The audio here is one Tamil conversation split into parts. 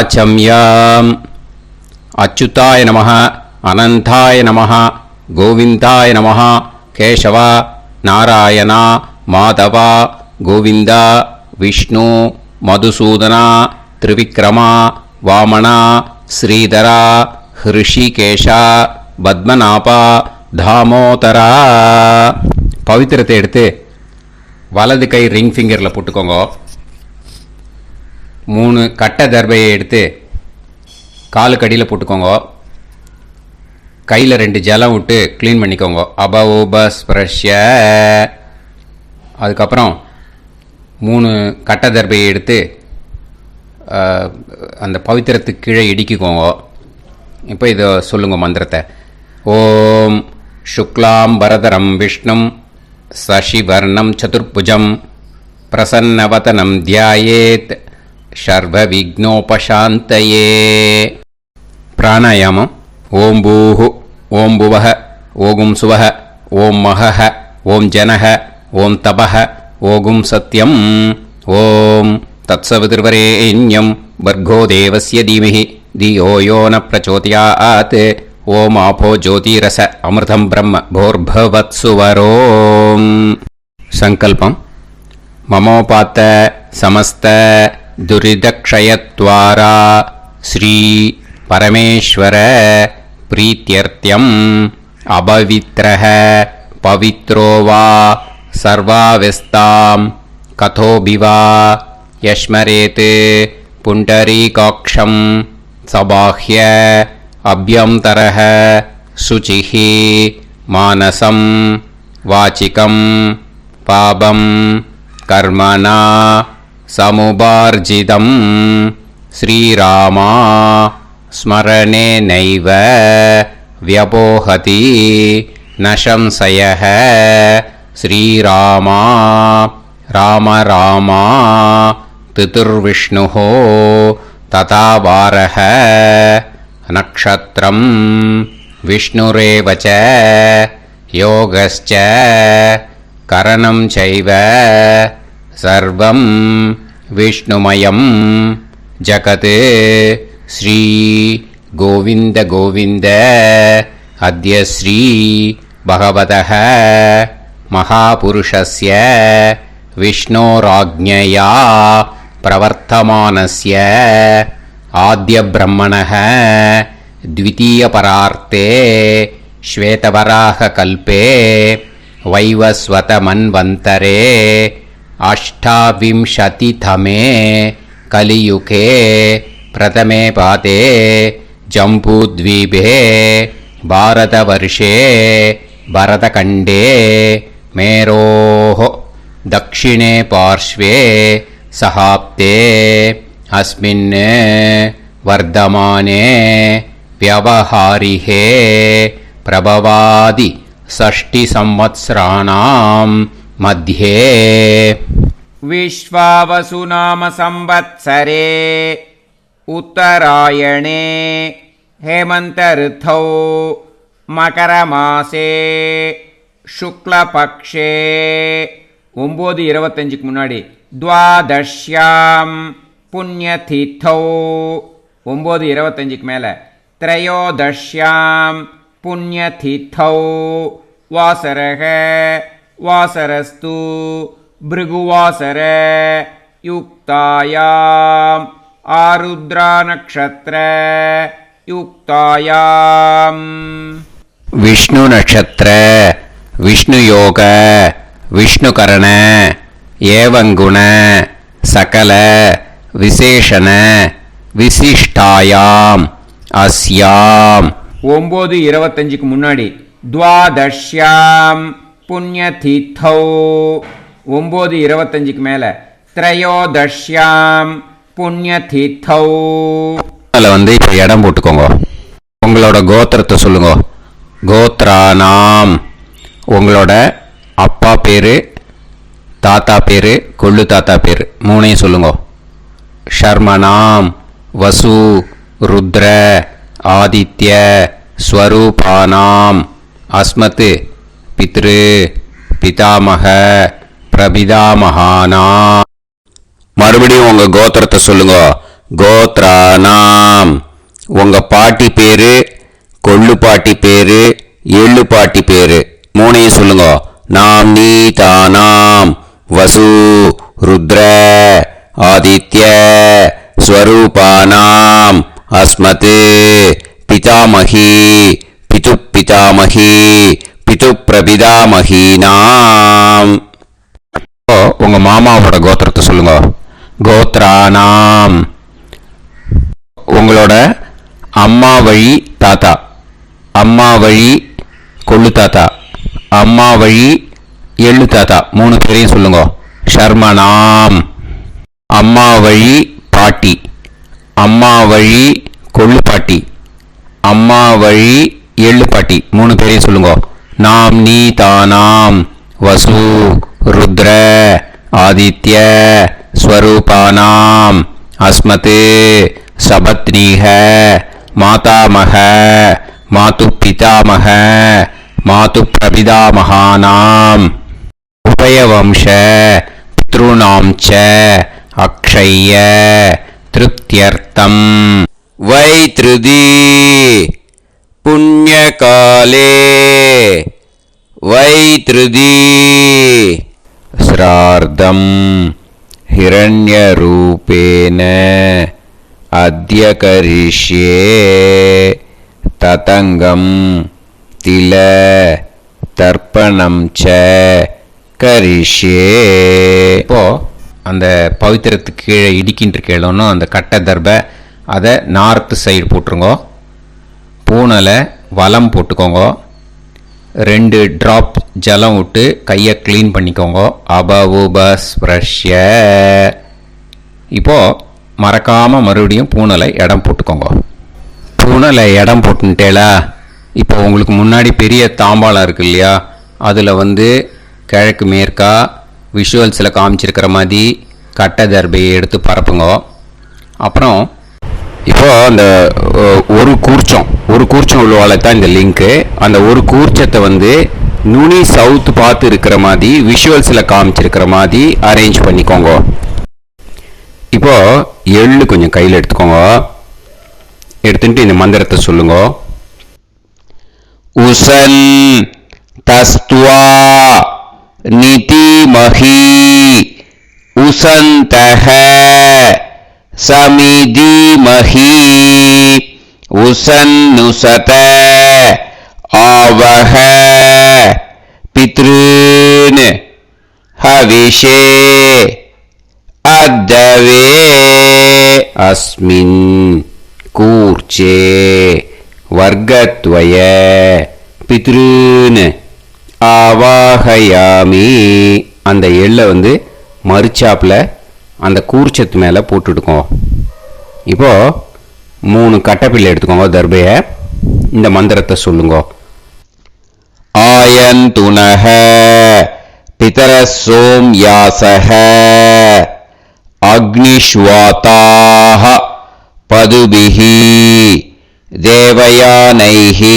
वाचम्याम् अच्युताय नमः अनंताय नमः गोविंदाय नमः केशव नारायण माधव गोविंद विष्णु मधुसूदन त्रिविक्रम वामन श्रीधर ऋषिकेश पद्मनाभ दामोदर पवित्रத்தை எடுத்து வலது கை ரிங் ஃபிங்கரில் போட்டுக்கோங்க. 3 கட்டை தர்பையை எடுத்து காலுக்கடியில் போட்டுக்கோங்க. கையில் 2 ஜலம் விட்டு க்ளீன் பண்ணிக்கோங்க. அபஓபஸ்பிரஷ்ய. அதுக்கப்புறம் 3 கட்டை தர்பையை எடுத்து அந்த பவித்திரத்துக்கு கீழே இடிக்கிக்கோங்க. இப்போ இதை சொல்லுங்க மந்திரத்தை. ஓம் சுக்லாம் வரதரம் விஷ்ணும் சசிவர்ணம் சதுர்புஜம் பிரசன்னவதனம் தியாயேத் சர்வ விக்னோபசாந்தயே. பிராணாயாமம். ஓம் பூஹு ஓம் புவஹ ஓகும் சுவஹ ஓம் மஹஹ ஓம் ஜனஹ ஓம் தபஹ ஓகும் சத்யம் ஓம் தத்சவிதுர்வரேண்யம் வர்கோ தேவஸ்ய தீமஹி தியோ யோ ந பிரச்சோதயாத் ஓம் ஆபோ ஜோதிரச அமிர்தம் பிரம்ம போர்பவத்சுவரோம். சங்கல்பம். மமோபாத்த சமஸ்த துரிதக்ஷயத்வாரா ஸ்ரீ பரமேஸ்வர பிரீத்யர்த்தியம் அபவித்ரஹ பவித்ரோ வா சர்வாவஸ்தாம் கதோபிவா யஸ்மரேத் புண்டரீகாக்ஷம் சபாஹ்ய அப்யந்தரஹ சுசிஹ மானசம் வாசிகம் பாபம் கர்மணா சமுபார்ஜிதம் ஸ்ரீராமா ஸ்மரணேனைவ வ்யபோஹதி நசம்சயஹ ஸ்ரீராமா ராம ராமா திதுர்விஷ்ணுஹ ததா வாரஹ நக்ஷத்ரம் விஷ்ணுரேவ ச யோகஸ்ச கரணம் சைவ சர்வம் விஷ்ணுமயம் ஜகத். ஸ்ரீ கோவிந்த கோவிந்த அத்ய ஸ்ரீ பகவதः மகாபுருஷஸ்ய விஷ்ணோராஜ்ஞயா பிரவர்த்தமானஸ்ய ஆத்ய பிரம்மணः द्वितीयपरार्ते श्वेतवराह कल्पे वैवस्वत मन्वन्तरे अष्टाविंशतितमे कलियुगे प्रथमे पादे जम्बूद्वीपे भारतवर्षे भरतखण्डे मेरोः दक्षिणे पार्श्वे सहाब्दे अस्मिन् वर्धमाने व्यवहारिहे प्रभवादि 6 संवत्सराणां मध्ये विश्वावसु नाम संवत्सरे उत्तरायणे हेमंत ऋतौ मकरमासे शुक्लपक्षे 9:25 முன்னாடி द्वादश्यां पुण्यतिथौ 9:25 மேலே त्रयोदश्यां पुण्यतिथौ वासरः वासरस्तु भृगुवासर युक्तायां आरुद्रा नक्षत्र युक्तायां विष्णु नक्षत्र विष्णु योग विष्णुकरण एवं गुण सकल विशेषण विशिष्टायाम अस्याम 9:25 முன்னாடி द्वादश्यां पुण्यतिथौ 9:25 மேலே त्रयोदश्यां पुण्यतिथौ அதில் வந்து இப்போ இடம் போட்டுக்கோங்க. உங்களோட கோத்திரத்தை சொல்லுங்க. கோத்ரானாம் உங்களோட அப்பா பேர், தாத்தா பேர், கொள்ளு தாத்தா பேர் 3ஐயும் சொல்லுங்க. ஷர்மனாம் வசு ருத்ர ஆதித்ய ஸ்வரூபானாம் அஸ்மத் பித்ரு பிதாமக பிரபிதாமகானா. மறுபடியும் உங்கள் கோத்திரத்தை சொல்லுங்க. கோத்ரானாம். உங்கள் பாட்டி பேர், கொள்ளு பாட்டி பேர், எள்ளு பாட்டி பேர் மூணையும் சொல்லுங்க. நாம் நீ தானாம் வசு ருத்ர ஆதித்ய ஸ்வரூபானாம் அஸ்மத் பிதாமகி பிது பிதாமகி பிது பிரபிதாமகீனாம். உங்க மாமாவோட கோத்திரத்தை சொல்லுங்க. கோத்ரானாம். உங்களோட அம்மா வழி தாத்தா, அம்மா வழி கொள்ளு தாத்தா, அம்மா வழி எள்ளு தாத்தா மூணு பேரையும் சொல்லுங்க. ஷர்மனாம். அம்மா வழி பாட்டி, அம்மா வழி கொள்ளு பாட்டி, அம்மா வழி எள்ளு பாட்டி மூணு பேரையும் சொல்லுங்க. நாம் நீ தானாம் வசு ருத்ர ஆதித்ய ஸ்வரூபானாம் அஸ்மத் சபத்னீஹ மாதாமக மாது பிதாமக மாது பிரபிதாமகானாம் உபயவம்ச பித்ருணாம் ச அக்ஷய்ய திருப்தியர்த்தம் வைத்ருதி புண்ணியகாலே வைத்ருதி ஸ்ரார்த்தம் ஹிரண்யரூபேன அத்ய கரிஷ்யே ததங்கம் தில தர்ப்பணம் ச கரிஷ்யே. இப்போ அந்த பவித்திரத்துக்கு கீழே இடிக்கின்ற கேளோன்னு அந்த கட்டை தர்பை அதை நார்த்து சைடு போட்டுருங்கோ. பூனலை வலம் போட்டுக்கோங்க. 2 ட்ராப் ஜலம் விட்டு கையை க்ளீன் பண்ணிக்கோங்க. அபவுபஸ்ப்ரஷ்ய. இப்போது மறக்காமல் மறுபடியும் பூனலை இடம் போட்டுக்கோங்க. பூனலை இடம் போட்டுட்டேலா. இப்போ உங்களுக்கு முன்னாடி பெரிய தாம்பாளம் இருக்கு இல்லையா, அதில் கிழக்கு மேற்கா விஷுவல்ஸில் காமிச்சிருக்கிற மாதிரி கட்டை தர்பையை எடுத்து பரப்புங்க. அப்புறம் இப்போது அந்த ஒரு கூர்ச்சம் உள்ளவால தான் இந்த லிங்க்கு. அந்த ஒரு கூர்ச்சத்தை நுனி சவுத்து பார்த்து இருக்கிற மாதிரி விஷுவல்ஸில் காமிச்சிருக்கிற மாதிரி அரேஞ்ச் பண்ணிக்கோங்க. இப்போது எள்ளு கொஞ்சம் கையில் எடுத்துக்கோங்க. எடுத்துட்டு இந்த மந்திரத்தை சொல்லுங்க. உசன் தஸ்துவா நிதிமஹி உசந்தஹ சமிதிமஹி உசன்னுசத ஆவஹ பித்ருன் ஹவிஷே அத்தவே அஸ்மின் கூர்ச்சே வர்க்கத்வய பித்ருன் ஆவாஹயாமி. அந்த எள்ளை மறுச்சாப்பில் அந்த கூர்ச்சத்து மேலே போட்டுடுக்கோங்க. இப்போது 3 கட்டைப்பிள்ளை எடுத்துக்கோங்க. தர்பையை இந்த மந்திரத்தை சொல்லுங்க. ஆயந்துனஹ பிதர சோம்யாசஹ அக்னிஷ்வாதாஹ பதுபிஹி தேவயானைஹி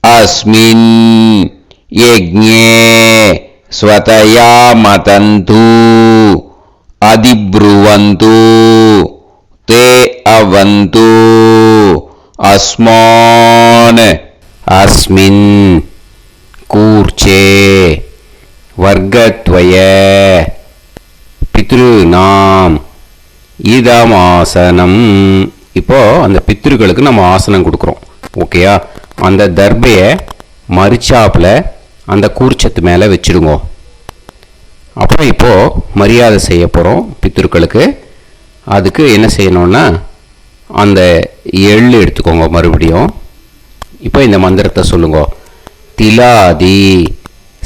அஸ்மின் யஜ்ஞே ஸ்வதயா மதந்து அதிப்ருவந்து தே அவது அஸ்மான் அஸ்மின் கூர்ச்சே வர்க்கத்வய பித்ருநாம் இதமாசனம். இப்போது அந்த பித்ருக்களுக்கு நம்ம ஆசனம் கொடுக்குறோம். ஓகேயா? அந்த தர்பையை மறுச்சாப்பில் அந்த கூர்ச்சத்து மேலே வச்சுடுங்க. அப்புறம் இப்போது மரியாதை செய்ய போகிறோம் பித்ருக்களுக்கு. அதுக்கு என்ன செய்யணும்னா அந்த எள்ளு எடுத்துக்கோங்க. மறுபடியும் இப்போ இந்த மந்திரத்தை சொல்லுங்க. திலாதி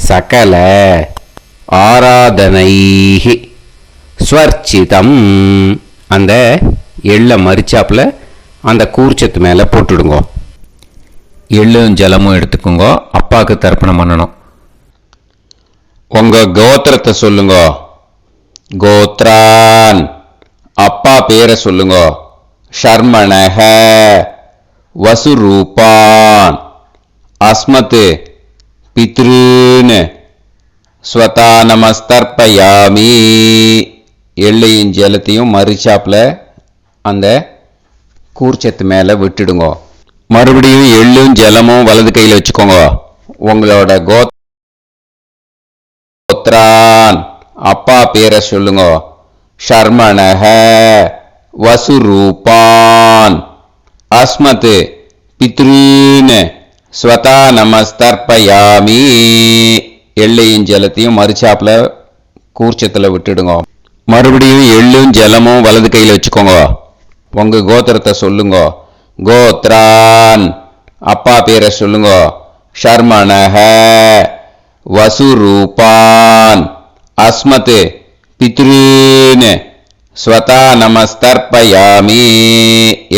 சகல ஆராதனைஹி ஸ்வர்ச்சிதம். அந்த எள்ளை மரிச்சாப்பில் அந்த கூர்ச்சத்து மேலே போட்டுடுங்க. எள்ளும் ஜலமும் எடுத்துக்கோங்க. அப்பாவுக்கு தர்ப்பணம் பண்ணணும். உங்கள் கோத்திரத்தை சொல்லுங்க. கோத்ரான். அப்பா பேரை சொல்லுங்க. ஷர்மணஹ வசுரூபான் அஸ்மத் பித்ருன் ஸ்வதா நமஸ்தர்ப்பயாமி. எள்ளையும் ஜலத்தையும் மறுச்சாப்பில் அந்த கூர்ச்சத்து மேலே விட்டுடுங்க. மறுபடியும் எள்ளும் ஜலமும் வலது கையில் வச்சுக்கோங்க. உங்களோட கோத்ரான் அப்பா பேரை சொல்லுங்க. ஷர்மணஹ வசுரூபான் அஸ்மத் பித்ரீன் ஸ்வதா நமஸ்தர்ப்பயாமி. எள்ளையும் ஜலத்தையும் மறுச்சாப்புல கூர்ச்சத்தில் விட்டுடுங்க. மறுபடியும் எள்ளும் ஜலமும் வலது கையில் வச்சுக்கோங்க. உங்க கோத்திரத்தை சொல்லுங்க. கோத்ரான் அப்பா பேரை சொல்லுங்க. ஷர்மணஹ வசுரூபான் அஸ்மத் பித்ரீன் ஸ்வதா நமஸ்தர்ப்பயாமி.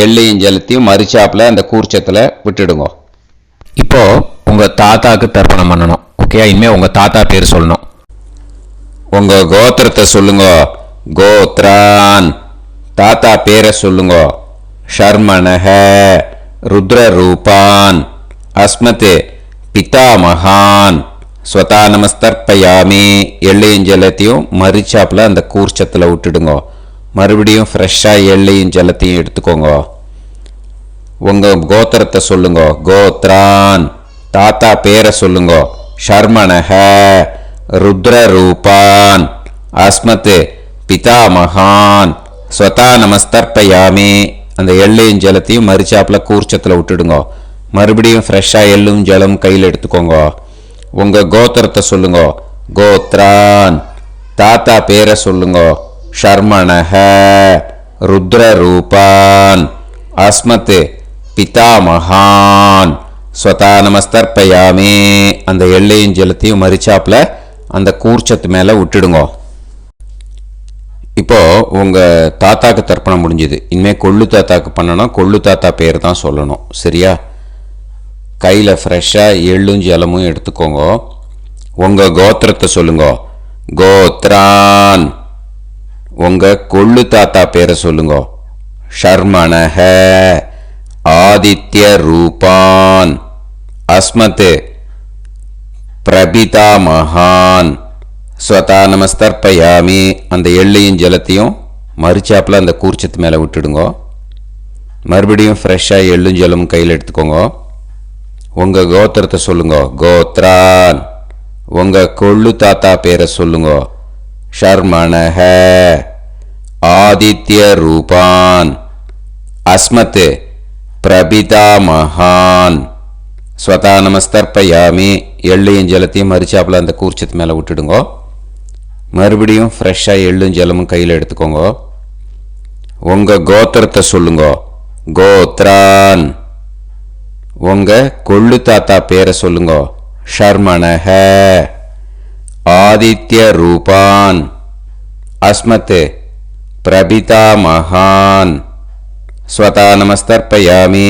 எள்ளையும் ஜலத்தையும் மறுச்சாப்புல அந்த கூர்ச்சத்தில் விட்டுடுங்க. இப்போ உங்க தாத்தாக்கு தர்ப்பணம் பண்ணணும். ஓகே, இனிமே உங்க தாத்தா பேர் சொல்லணும். உங்க கோத்திரத்தை சொல்லுங்க. கோத்ரான் தாத்தா பேரை சொல்லுங்க. ஷர்மணஹ ருத்ரரூபான் அஸ்மத் பிதாமகான் ஸ்வதா நமஸ்தர்ப்பயாமி. எள்ளையும் ஜலத்தையும் மறுச்சாப்புல அந்த கூர்ச்சத்தில் விட்டுடுங்க. மறுபடியும் ஃப்ரெஷ்ஷாக எள்ளையும் ஜலத்தையும் எடுத்துக்கோங்க. உங்க கோத்திரத்தை சொல்லுங்க. கோத்ரான் தாத்தா பேரை சொல்லுங்க. ஷர்மணஹ ருத்ரரூபான் அஸ்மத் பிதாமகான் ஸ்வதா நமஸ்தர்ப்பயாமி. அந்த எள்ளையும் ஜலத்தையும் மறுச்சாப்புல கூர்ச்சத்தில் விட்டுடுங்க. மறுபடியும் ஃப்ரெஷ்ஷாக எள்ளும் ஜலம் கையில் எடுத்துக்கோங்க. உங்க கோத்திரத்தை சொல்லுங்க. கோத்ரான் தாத்தா பேரை சொல்லுங்க. ஷர்மணஹ ருத்ரரூபான் அஸ்மத் பிதாமகான் ஸ்வதா நமஸ்தர்ப்பயாமி. அந்த எள்ளையும் ஜலத்தையும் மறுச்சாப்புல அந்த கூர்ச்சத்து மேலே விட்டுடுங்க. இப்போ உங்க தாத்தாக்கு தர்ப்பணம் முடிஞ்சுது. இனிமேல் கொள்ளு தாத்தாக்கு பண்ணணும். கொள்ளு தாத்தா பேர் தான் சொல்லணும். சரியா? கையில் ஃப்ரெஷ்ஷாக எள்ளும் ஜலமும் எடுத்துக்கோங்க. உங்க கோத்திரத்தை சொல்லுங்க. கோத்ரான் உங்க கொள்ளு தாத்தா பேரை சொல்லுங்க. ஷர்மணஹ ஆதித்ய ரூபான் அஸ்மத் பிரபிதாமகான் ஸ்வதா நமஸ்தர்ப்பயாமி. அந்த எள்ளையும் ஜலத்தையும் மறுச்சாப்புல அந்த கூர்ச்சத்து மேலே விட்டுடுங்க. மறுபடியும் ஃப்ரெஷ்ஷாக எள்ளும் ஜலமும் கையில் எடுத்துக்கோங்க. உங்க கோத்திரத்தை சொல்லுங்க. கோத்ரான் உங்க கொள்ளு தாத்தா பேரை சொல்லுங்க. ஷர்மணஹ ஆதித்ய ரூபான் அஸ்மத் பிரபிதாமகான் ஸ்வதா நமஸ்தர்ப்பயாமி. எள்ளையும் ஜலத்தையும் மறுச்சாப்புல அந்த கூர்ச்சத்து மேலே விட்டுடுங்க. மறுபடியும் ஃப்ரெஷ்ஷாக எள்ளும் ஜலமும் கையில் எடுத்துக்கோங்க. உங்க கோத்திரத்தை சொல்லுங்க. கோத்ரான் உங்க கொள்ளு தாத்தா பேரை சொல்லுங்க. ஷர்மணஹ ஆதித்ய ரூபான் அஸ்மத் பிரபிதாமகான் ஸ்வதா நமஸ்தர்ப்பயாமி.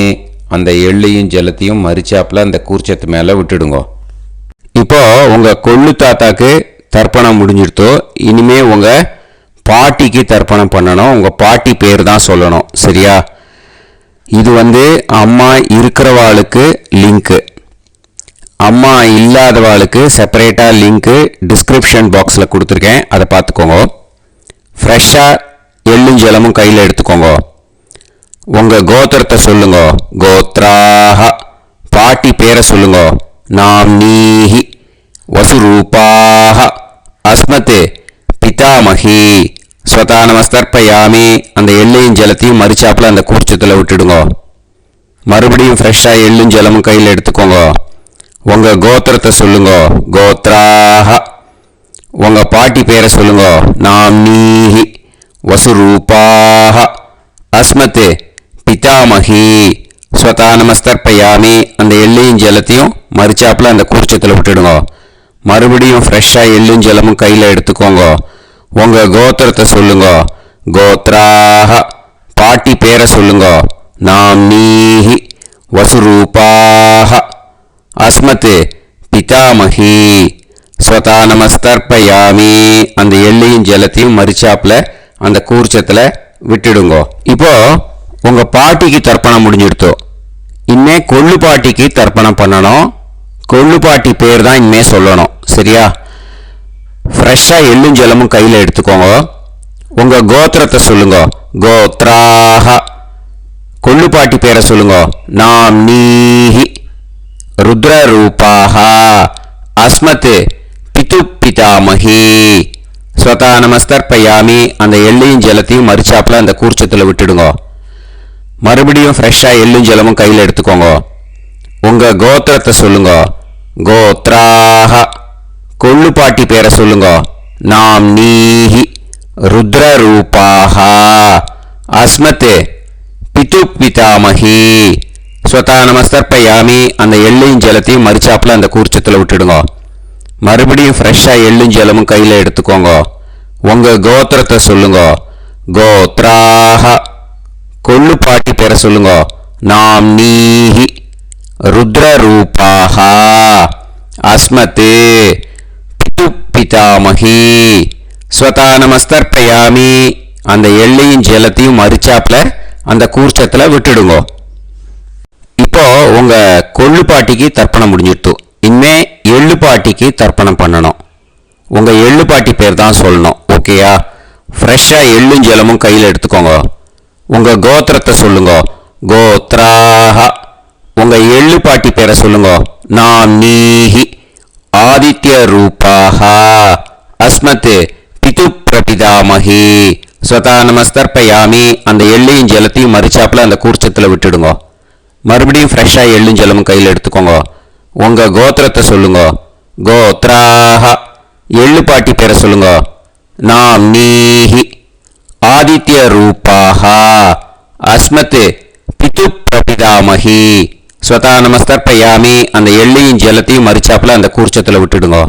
அந்த எள்ளையும் ஜலத்தையும் மறுச்சாப்புல அந்த கூர்ச்சத்து மேலே விட்டுடுங்க. இப்போ உங்க கொள்ளு தாத்தாக்கு தர்ப்பணம் முடிஞ்சிருத்தோ. இனிமே உங்க பாட்டிக்கு தர்ப்பணம் பண்ணணும். உங்க பாட்டி பேர் தான் சொல்லணும். சரியா? இது அம்மா இருக்கிறவாளுக்கு லிங்க்கு, அம்மா இல்லாதவாளுக்கு செப்பரேட்டாக லிங்க்கு டிஸ்கிரிப்ஷன் பாக்ஸில் கொடுத்துருக்கேன். அதை பார்த்துக்கோங்க. ஃப்ரெஷ்ஷாக எள்ளும் ஜலமும் கையில் எடுத்துக்கோங்க. உங்கள் கோத்திரத்தை சொல்லுங்க. கோத்ராஹ பாட்டி பேரை சொல்லுங்க. நாம்னீஹி வசுரூபாஹ அஸ்மத் பிதாமகி ஸ்வதா நமஸ்தர்ப்பயாமி. அந்த எள்ளையும் ஜலத்தையும் மறுச்சாப்புல அந்த கூர்ச்சத்தில் விட்டுடுங்க. மறுபடியும் ஃப்ரெஷ்ஷாக எள்ளும் ஜலமும் கையில் எடுத்துக்கோங்க. உங்கள் கோத்திரத்தை சொல்லுங்க. கோத்ராஹ உங்க பாட்டி பேரை சொல்லுங்க. நாம்னீஹி வசுரூபாஹ அஸ்மத் பிதாமகி ஸ்வதா நமஸ்தர்ப்பயாமி. அந்த எள்ளையும் ஜலத்தையும் மறுச்சாப்புல அந்த கூர்ச்சத்தில் விட்டுடுங்க. மறுபடியும் ஃப்ரெஷ்ஷாக எள்ளும் ஜலமும் கையில் எடுத்துக்கோங்க. உங்கள் கோத்திரத்தை சொல்லுங்க. கோத்ராஹ பாட்டி பேரை சொல்லுங்க. நாம்னீஹி வசுரூபாஹ அஸ்மத் பிதாமகி ஸ்வதா நமஸ்தர்ப்பயாமி. அந்த எள்ளையும் ஜலத்தையும் மறுச்சாப்புல அந்த கூர்ச்சத்தில் விட்டுடுங்க. இப்போ உங்க பாட்டிக்கு தர்ப்பணம் முடிஞ்சிடுத்தோ. இனிமே கொள்ளு பாட்டிக்கு தர்ப்பணம் பண்ணணும். கொள்ளு பாட்டி பேர் தான் இனிமே சொல்லணும். சரியா? ஃப்ரெஷ்ஷாக எள்ளும் ஜலமும் கையில் எடுத்துக்கோங்க. உங்க கோத்திரத்தை சொல்லுங்க. கோத்ராஹ. கொள்ளுப்பாட்டி பேரை சொல்லுங்க. நாம்னீஹி. ருத்ரரூபாஹ. அஸ்மத் பிது பிதாமகி. ஸ்வதா நமஸ்தர்ப்பயாமி. அந்த எள்ளையும் ஜலத்தையும் மறிச்சாப்புல அந்த கூர்ச்சத்தில் விட்டுடுங்க. மறுபடியும் ஃப்ரெஷ்ஷாக எள்ளும் ஜலமும் கையில் எடுத்துக்கோங்க. உங்கள் கோத்திரத்தை சொல்லுங்க. கோத்ராஹ. கொள்ளுப்பாட்டி பேரை சொல்லுங்க. நாம்னீஹி. ருத்ரரூபாஹ. அஸ்மத் பிது பிதாமகி. ஸ்வதா நமஸ்தர்ப்பயாமி. அந்த எள்ளையும் ஜலத்தையும் மறிச்சாப்புல அந்த கூர்ச்சத்தில் விட்டுடுங்க. மறுபடியும் ஃப்ரெஷ்ஷாக எள்ளும் ஜலமும் கையில் எடுத்துக்கோங்க. உங்கள் கோத்திரத்தை சொல்லுங்க. கோத்ராஹ. கொள்ளுப்பாட்டி பேரை சொல்லுங்க. நாம்னீஹி. ருத்ரரூபாஹ. அஸ்மத் பிது பிதாமகி. ஸ்வதா நமஸ்தர்ப்பயாமி. அந்த எள்ளையும் ஜலத்தையும் மறிச்சாப்புல அந்த கூர்ச்சத்தில் விட்டுடுங்க. இப்போ உங்க கொள்ளுப்பாட்டிக்கு தர்ப்பணம் முடிஞ்சிட்டு இனிமே எள்ளுப்பாட்டிக்கு தர்ப்பணம் பண்ணணும். உங்க எள்ளுப்பாட்டி பேர் தான் சொல்லணும். ஓகேயா? ஃப்ரெஷ்ஷா எள்ளும் ஜலமும் கையில் எடுத்துக்கோங்க. உங்க கோத்திரத்தை சொல்லுங்க. கோத்ராஹ. உங்க எள்ளுப்பாட்டி பேரை சொல்லுங்க. நாம்னீஹி. ஆதித்ய ரூபாஹ. அஸ்மத் பிது பிரபிதாமகி. ஸ்வதா நமஸ்தர்ப்பயாமி. அந்த எள்ளையும் ஜலத்தையும் மறிச்சாப்புல அந்த கூர்ச்சத்தில் விட்டுடுங்க. மறுபடியும் ஃப்ரெஷ்ஷாக எள்ளும் ஜலமும் கையில் எடுத்துக்கோங்க. உங்கள் கோத்திரத்தை சொல்லுங்க. கோத்ராஹ. எள்ளுப்பாட்டி பேரை சொல்லுங்க. நாம்னீஹி. ஆதித்ய ரூபாஹ. அஸ்மத் பிது பிரபிதாமகி. ஸ்வதா நமஸ்தர்ப்பயாமி. அந்த எள்ளையும் ஜலத்தையும் மறிச்சாப்புல அந்த கூர்ச்சத்தில் விட்டுடுங்க.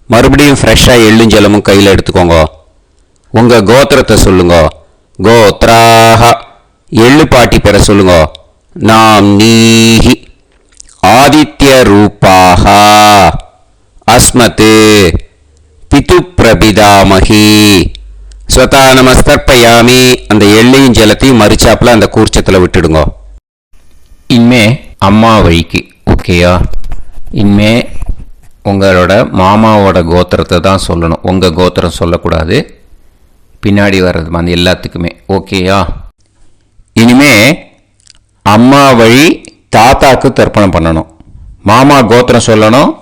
மறுபடியும் ஃப்ரெஷ்ஷாக எள்ளும் ஜலமும் கையில் எடுத்துக்கோங்க. உங்கள் கோத்திரத்தை சொல்லுங்க. கோத்ராஹ. எள்ளுப்பாட்டி பேரை சொல்லுங்க. நாம்னீஹி. ஆதித்ய ரூபாஹ. அஸ்மத் பிது பிரபிதாமகி. ஸ்வதா நமஸ்தர்ப்பயாமி. அந்த எள்ளையும் ஜலத்தையும் மறிச்சாப்புல அந்த கூர்ச்சத்தில் விட்டுடுங்க. இனிமே அம்மா வழிக்கு. ஓகேயா? இனிமே உங்களோட மாமாவோட கோத்திரத்தை தான் சொல்லணும். உங்கள் கோத்திரம் சொல்லக்கூடாது. பின்னாடி வர்றது மாதிரி எல்லாத்துக்குமே. ஓகேயா? இனிமே அம்மா வழி தாத்தாக்கு தர்ப்பணம் பண்ணணும். மாமா கோத்திரம் சொல்லணும்.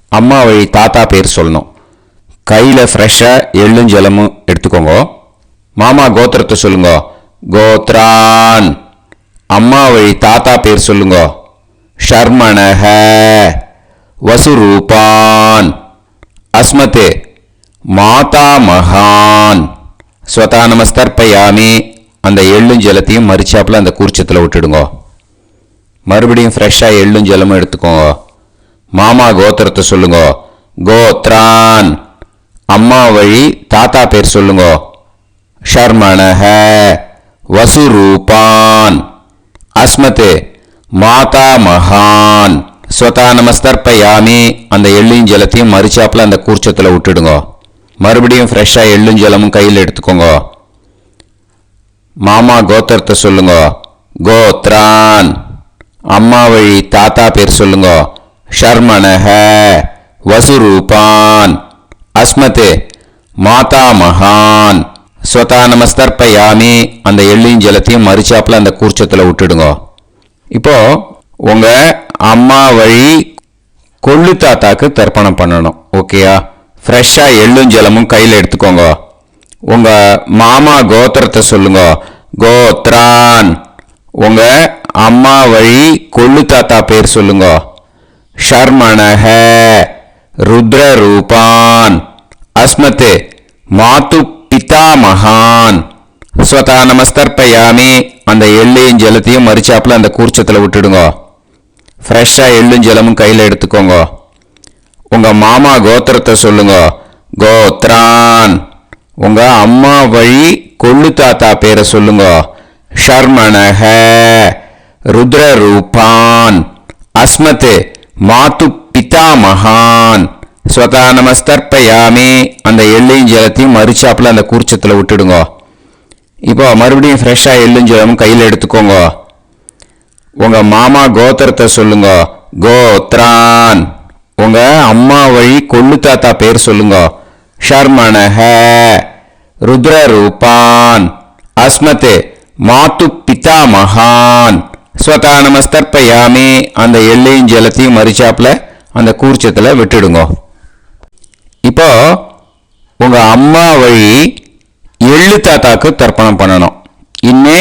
அம்மா வழி தாத்தா பேர் சொல்லணும். கையில் ஃப்ரெஷ்ஷாக எள்ளும் ஜலமும் எடுத்துக்கோங்க. மாமா கோத்திரத்தை சொல்லுங்க. கோத்ரான். அம்மா வழி தாத்தா பேர் சொல்லுங்க. ஷர்மணஹ. வசுரூபான். அஸ்மத் மாதா மகான். ஸ்வதா நமஸ்தர்ப்பயாமி. அந்த எள்ளும் ஜலத்தையும் மறிச்சாப்புல அந்த கூர்ச்சத்தில் விட்டுடுங்க. மறுபடியும் ஃப்ரெஷ்ஷாக எள்ளும் ஜலமும் எடுத்துக்கோங்க. மாமா கோத்திரத்தை சொல்லுங்க. கோத்ரான். அம்மா வழி தாத்தா பேர் சொல்லுங்க. ஷர்மணஹ. வசுரூபான். அஸ்மத் மாதா மகான். ஸ்வதா நமஸ்தர்ப்பயாமி. அந்த எள்ளும் ஜலத்தையும் மறிச்சாப்புல அந்த கூர்ச்சத்தில் விட்டுடுங்க. மறுபடியும் ஃப்ரெஷ்ஷாக எள்ளும் ஜலமும் கையில் எடுத்துக்கோங்க. மாமா கோத்திரத்தை சொல்லுங்க. கோத்ரான். அம்மா வழி தாத்தா பேர் சொல்லுங்க. ஷர்மணஹ. வசுரூபான். அஸ்மத் மாதா மகான். ஸ்வதா நமஸ்தர்ப்பயாமி. அந்த எள்ளையும் ஜலத்தையும் மறிச்சாப்புல அந்த கூர்ச்சத்தில் விட்டுடுங்க. இப்போ உங்க அம்மா வழி கொள்ளு தாத்தாக்கு தர்ப்பணம் பண்ணணும். ஓகேயா? ஃப்ரெஷ்ஷாக எள்ளும் ஜலமும் கையில் எடுத்துக்கோங்க. உங்க மாமா கோத்திரத்தை சொல்லுங்க. கோத்ரான். உங்க அம்மா வழி கொள்ளு தாத்தா பேர் சொல்லுங்க. ஷர்மணஹ. ருத்ரரூபான். அஸ்மத் மாது பிதாமகான். ஸ்வதா நமஸ்தர்ப்பயாமி. அந்த எள்ளையும் ஜலத்தையும் மறிச்சாப்புல அந்த கூர்ச்சத்தில் விட்டுடுங்க. ஃப்ரெஷ்ஷாக எள்ளும் ஜலமும் கையில் எடுத்துக்கோங்க. உங்கள் மாமா கோத்திரத்தை சொல்லுங்க. கோத்ரான். உங்கள் அம்மா வழி கொள்ளு தாத்தா பேரை சொல்லுங்க. ஷர்மணஹ. ருத்ரரூபான். அஸ்மத் மாது பிதாமகான். ஸ்வதா நமஸ்தர்ப்பயாமி. அந்த எள்ளையும் ஜலத்தையும் மறிச்சாப்புல அந்த கூர்ச்சத்தில் விட்டுடுங்க. இப்போ மறுபடியும் ஃப்ரெஷ்ஷாக எள்ளும் ஜலமும் கையில் எடுத்துக்கோங்க. உங்கள் மாமா கோத்திரத்தை சொல்லுங்க. கோத்ரான். உங்கள் அம்மா வழி கொள்ளு தாத்தா பேர் சொல்லுங்க. ஷர்மணஹ. ருத்ரரூபான். அஸ்மதே மாத்து பிதா மகான் ஸ்வதா நமஸ்தர்ப்பயாமி அந்த எள்ளையும் ஜலத்தையும் மறிச்சாப்புல அந்த கூர்ச்சத்துல விட்டுடுங்க. இப்போ உங்க அம்மா வழி எள்ளு தாத்தாக்கு தர்ப்பணம் பண்ணணும். இன்னே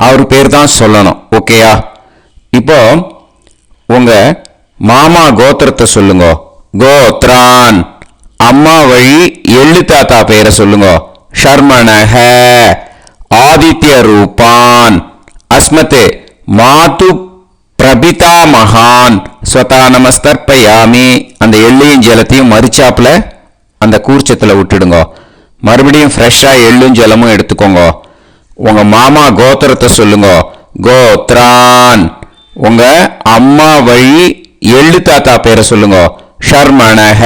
அவர் பேர் தான் சொல்லணும். ஓகேயா? இப்போ உங்க மாமா கோத்திரத்தை சொல்லுங்க. கோத்ரான். அம்மா வழி எள்ளு தாத்தா பேரை சொல்லுங்க. ஷர்மணஹ ஆதித்ய ரூபான் அஸ்மதே மாது பிரபிதா மகான் ஸ்வதா நமஸ்தர்ப்பயாமி அந்த எள்ளையும் ஜலத்தையும் மறிச்சாப்புல அந்த கூர்ச்சத்துல விட்டுடுங்க. மறுபடியும் ஃப்ரெஷ்ஷா எள்ளும் ஜலமும் எடுத்துக்கோங்க. உங்க மாமா கோத்திரத்தை சொல்லுங்க. கோத்ரான். உங்க அம்மா வழி எள்ளு தாத்தா பேரை சொல்லுங்க. ஷர்மணஹ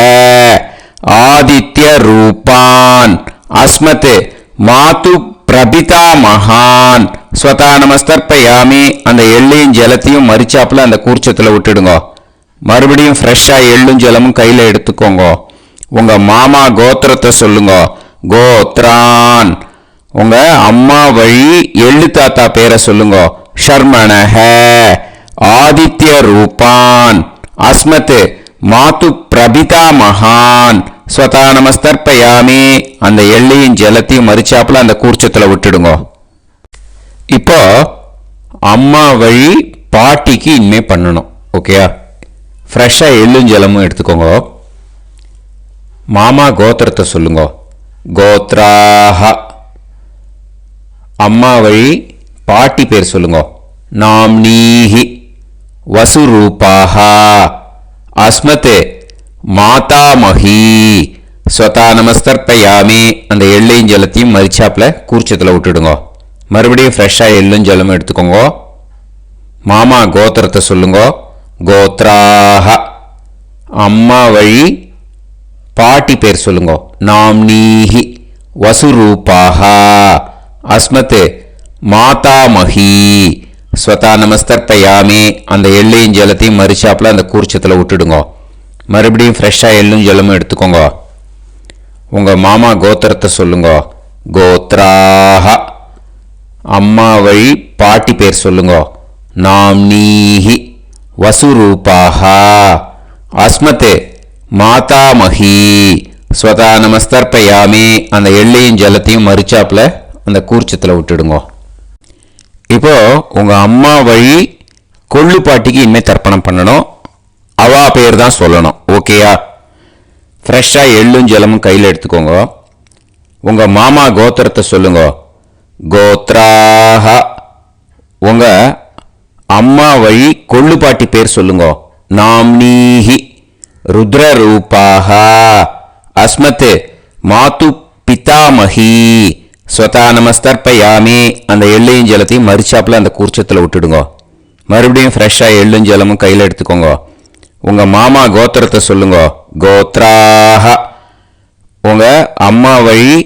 ஆதித்ய ரூபான் அஸ்மதே மாது பிரபிதா மகான் ஸ்வதா நமஸ்தர்ப்பயாமி அந்த எள்ளையும் ஜலத்தையும் மறிச்சாப்புல அந்த கூர்ச்சத்துல விட்டுடுங்க. மறுபடியும் ஃப்ரெஷ்ஷா எள்ளும் ஜலமும் கையில எடுத்துக்கோங்க. உங்க மாமா கோத்திரத்தை சொல்லுங்க. கோத்ரான். உங்க அம்மா வழி எள்ளு தாத்தா பேரை சொல்லுங்க. ஷர்மணஹ ஆதித்ய ரூபான் அஸ்மதே மாது பிரபிதா மகான் ஸ்வதா நமஸ்தர்ப்பயாமி அந்த எள்ளையும் ஜலத்தையும் மறிச்சாப்புல அந்த கூர்ச்சத்துல விட்டுடுங்க. இப்போ அம்மா வழி பாட்டிக்கு இனிமே பண்ணணும். ஓகேயா? ஃப்ரெஷ்ஷா எள்ளும் ஜலமும் எடுத்துக்கோங்க. மாமா கோத்திரத்தை சொல்லுங்க. கோத்ராஹ. அம்மா வழி பாட்டி பேர் சொல்லுங்க. நாம்னீஹி வசுரூபாஹ அஸ்மதே மாதாமஹி ஸ்வதா நமஸ்தர்ப்பயாமி அந்த எள்ளையும் ஜலத்தையும் மறிச்சாப்புல கூர்ச்சத்துல விட்டுடுங்க. மறுபடியும் ஃப்ரெஷ்ஷா எள்ளும் ஜலமும் எடுத்துக்கோங்க. மாமா கோத்திரத்தை சொல்லுங்க. கோத்ராஹ. அம்மா வழி பாட்டி பேர் சொல்லுங்க. நாம்னீஹி வசுரூபாஹ அஸ்மதே மாதாமஹி ஸ்வதா நமஸ்தர்ப்பயாமி அந்த எள்ளையும் ஜலத்தையும் மறிச்சாப்புல அந்த கூர்ச்சத்துல விட்டுடுங்க. மறுபடியும் ஃப்ரெஷ்ஷா எள்ளும் ஜலமும் எடுத்துக்கோங்க. உங்க மாமா கோத்திரத்தை சொல்லுங்க. கோத்ராஹ. அம்மா வழி பாட்டி பேர் சொல்லுங்க. நாம்னீஹி வசுரூபாஹ அஸ்மதே மாதாமஹி ஸ்வதா நமஸ்தர்ப்பயாமி அந்த எள்ளையும் ஜலத்தையும் மறிச்சாப்புல அந்த கூர்ச்சத்துல விட்டுடுங்க. இப்போ உங்க அம்மா வழி கொள்ளு பாட்டிக்கு இனிமே தர்ப்பணம் பண்ணணும். அவா பேர் தான் சொல்லணும். ஓகேயா? ஃப்ரெஷ்ஷா எள்ளும் ஜலமும் கையில் எடுத்துக்கோங்க. உங்க மாமா கோத்திரத்தை சொல்லுங்க. கோத்ராஹ. உங்க அம்மா வழி கொள்ளு பாட்டி பேர் சொல்லுங்க. நாம்னீஹி ருத்ரரூபாஹ அஸ்மதே மாது பிதாமஹி ஸ்வதா நமஸ்தர்ப்பயாமி அந்த எள்ளையும் ஜலத்தையும் மறிச்சாப்புல அந்த கூர்ச்சத்துல விட்டுடுங்க. மறுபடியும் ஃப்ரெஷ்ஷா எள்ளும் ஜலமும் கையில் எடுத்துக்கோங்க. உங்க மாமா கோத்திரத்தை சொல்லுங்க. கோத்ராஹ. உங்க அம்மா வழி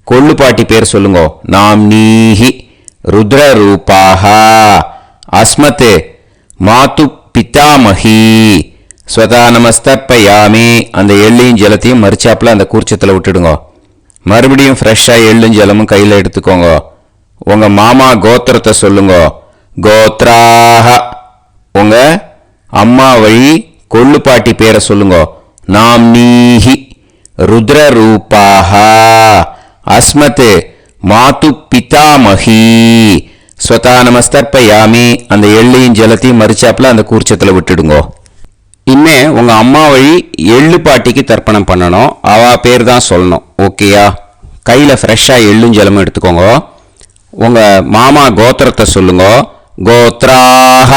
கொள்ளு பாட்டி பேர் சொல்லுங்க. நாம்னீஹி ருத்ரரூபாஹ அஸ்மதே மாது பிதாமஹி ஸ்வதா நமஸ்தர்ப்பயாமி அந்த எள்ளையும் ஜலத்தையும் மறிச்சாப்புல அந்த கூர்ச்சத்துல விட்டுடுங்க. மறுபடியும் ஃப்ரெஷ்ஷா எள்ளும் ஜலமும் கையில் எடுத்துக்கோங்க. உங்க மாமா கோத்திரத்தை சொல்லுங்க. கோத்ராஹ. உங்க அம்மா வழி கொள்ளு பாட்டி பேரை சொல்லுங்க. நாம்னீஹி ருத்ரரூபாஹ அஸ்மதே மாது பிதாமஹி ஸ்வதா நமஸ்தர்ப்பயாமி அந்த எள்ளையும் ஜலத்தையும் மறிச்சாப்புல அந்த கூர்ச்சத்துல விட்டுடுங்க. இனிமே உங்க அம்மா வழி எள்ளு பாட்டிக்கு தர்ப்பணம் பண்ணணும். அவ பேர் தான் சொல்லணும். ஓகேயா? கையில ஃப்ரெஷ்ஷா எள்ளும் ஜலமும் எடுத்துக்கோங்க. உங்க மாமா கோத்திரத்தை சொல்லுங்க. கோத்ராஹ.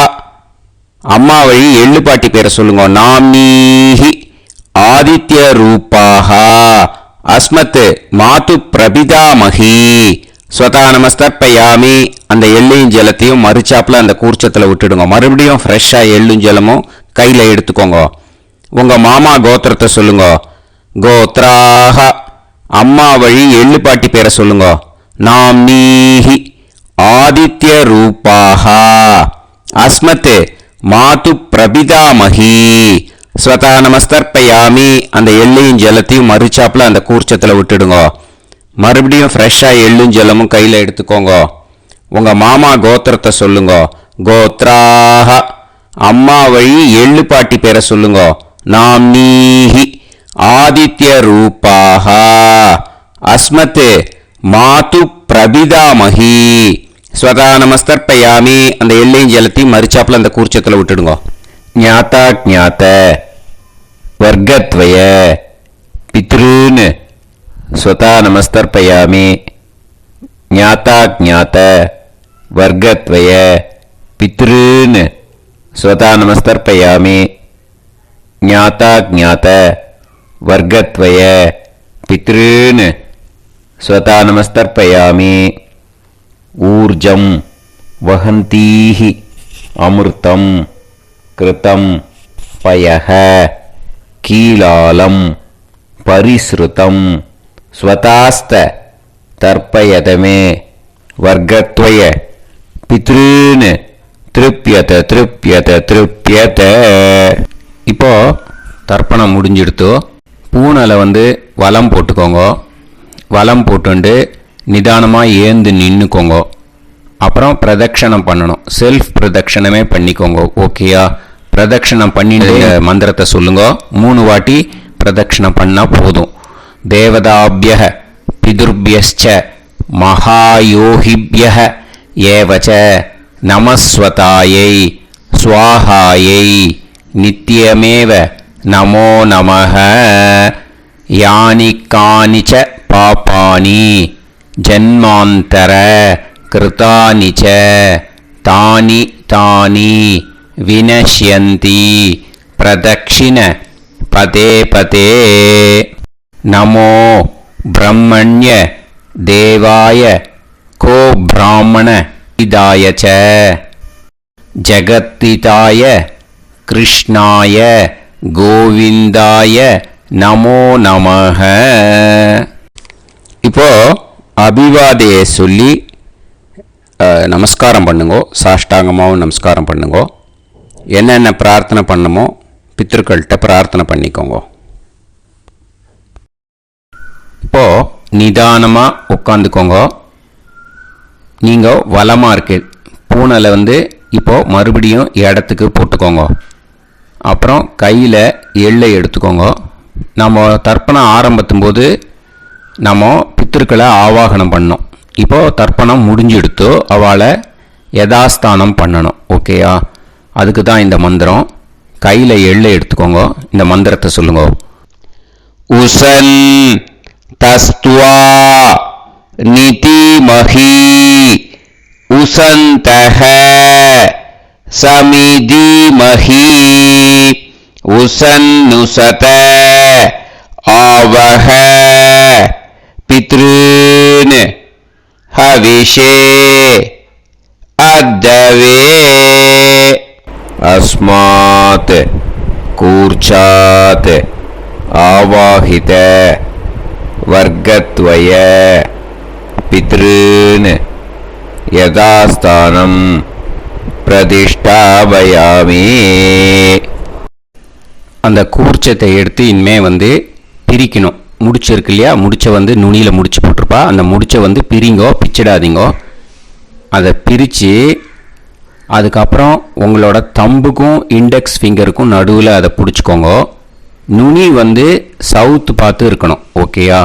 அம்மா வழி எள்ளு பாட்டி பேரை சொல்லுங்க. நாம்னீஹி ஆதித்ய ரூபாஹ அஸ்மத் மாது பிரபிதாமஹி ஸ்வதா நமஸ்தர்ப்பயாமி அந்த எள்ளையும் ஜலத்தையும் மறிச்சாப்புல அந்த கூர்ச்சத்துல விட்டுடுங்க. மறுபடியும் ஃப்ரெஷ்ஷா எள்ளும் ஜலமும் கையில எடுத்துக்கோங்க. உங்க மாமா கோத்திரத்தை சொல்லுங்க. கோத்ராஹ. அம்மா வழி எள்ளு பாட்டி பேரை சொல்லுங்க. நாம்னீஹி ஆதித்ய ரூபாஹ அஸ்மத் மாது பிரபிதாமஹி ஸ்வதா நமஸ்தர்ப்பயாமி அந்த எள்ளையும் ஜலத்தையும் மறிச்சாப்புல அந்த கூர்ச்சத்துல விட்டுடுங்க. மறுபடியும் ஃப்ரெஷ்ஷாக எள்ளும் ஜலமும் கையில் எடுத்துக்கோங்க. உங்கள் மாமா கோத்திரத்தை சொல்லுங்க. கோத்ராக. அம்மா வழி எள்ளு பாட்டி பேரை சொல்லுங்க. நாம்னீஹி ஆதித்ய ரூபாக. அஸ்மத் மாது பிரபிதாமகி. ஸ்வதா நமஸ்தர்ப்பயாமி. அந்த எள்ளையும் ஜலத்தையும் மறிச்சாப்பில் அந்த கூர்ச்சத்தில் விட்டுடுங்க. ஞாத்தா ஜாத்த வர்க்கத்வய பித்ருன்னு ஸ்வதா நமஸ்தர்ப்பயாமி. ஞாத்தா ஜாத்த வர்க்கத்வய பித்ருன்னு ஸ்வதா நமஸ்தர்ப்பயாமி. ஞாத்தா ஜாத்த வர்க்கத்வய பித்ருன்னு ஸ்வதா நமஸ்தர்ப்பயாமி. ஊர்ஜம் வஹந்தீஹி அமிர்தம் கிருதம் பயஹ கீலாலம் பரிஸ்ருதம் ஸ்வதாஸ்த தர்ப்பயதமே வர்க்கத்வய பித்ருன்னு திருப்யத திருப்யத திருப்யத. இப்போ தர்ப்பணம் முடிஞ்சிடுத்தோ. பூனலை வலம் போட்டுக்கோங்க. வலம் போட்டுண்டு நிதானமாக ஏந்து நின்றுக்கோங்க. அப்புறம் பிரதட்சணம் பண்ணணும். செல்ஃப் பிரதட்சணமே பண்ணிக்கோங்க. ஓகேயா? பிரதட்சணம் பண்ணிட்டு மந்திரத்தை சொல்லுங்க. 3 வாட்டி பிரதட்சணம் பண்ணால் போதும். தேவதாபிய பிதுர்பியஸ்ச மகாயோகிபிய ஏவச்ச நமஸ்வதாயை ஸ்வாஹாயை நித்யமேவ நமோ நமஹ. யானி கானிச்ச பாபானி ஜன்மாந்தர கிருதானி ச தானி தானி வினஷ்யந்தி பிரதக்ஷிண பதே பதே. நமோ பிரம்மண்ய தேவாய கோ பிராமண இதாய ச ஜகத்திதாய கிருஷ்ணாய கோவிந்தாய நமோ நமஹ. இப்போ அபிவாதையை சொல்லி நமஸ்காரம் பண்ணுங்கோ. சாஷ்டாங்கமாகவும் நமஸ்காரம் பண்ணுங்கோ. என்னென்ன பிரார்த்தனை பண்ணுமோ பித்ருக்கள்கிட்ட பிரார்த்தனை பண்ணிக்கோங்க. இப்போ நிதானமாக உட்காந்துக்கோங்க. நீங்கள் வலமாக இருக்கு பூனலை இப்போது மறுபடியும் இடத்துக்கு போட்டுக்கோங்க. அப்புறம் கையில் எள்ளை எடுத்துக்கோங்க. நம்ம தர்ப்பணம் ஆரம்பித்தும் போது நம்ம பித்திருக்களை ஆவாகனம் பண்ணோம். இப்போது தர்ப்பணம் முடிஞ்செடுத்து அவளை யதாஸ்தானம் பண்ணணும். ஓகேயா? அதுக்கு தான் இந்த மந்திரம். கையில் எள்ளை எடுத்துக்கோங்க. இந்த மந்திரத்தை சொல்லுங்க. உசன் தஸ்துவா நிதிமஹி உசந்தஹ சமிதிமஹி உசன்னுசத ஆவஹ பித்ருன் ஹவிஷே அத்தவே. அஸ்மாத் கூர்ச்சாத் ஆவாஹித வர்க்கத்வய பித்ருன் யதாஸ்தானம் பிரதிஷ்டாபயாமி. அந்த கூர்ச்சத்தை எடுத்து இனிமே பிரிக்கணும். முடிச்சிருக்கு இல்லையா? முடிச்சை நுனியில் முடிச்சு போட்டிருப்பா. அந்த முடிச்சை பிரிங்கோ, பிச்சிடாதீங்கோ. அதை பிரித்து அதுக்கப்புறம் உங்களோட தம்புக்கும் இண்டெக்ஸ் ஃபிங்கருக்கும் நடுவில் அதை பிடிச்சிக்கோங்க. நுனி சவுத்து பார்த்து இருக்கணும். ஓகேயா?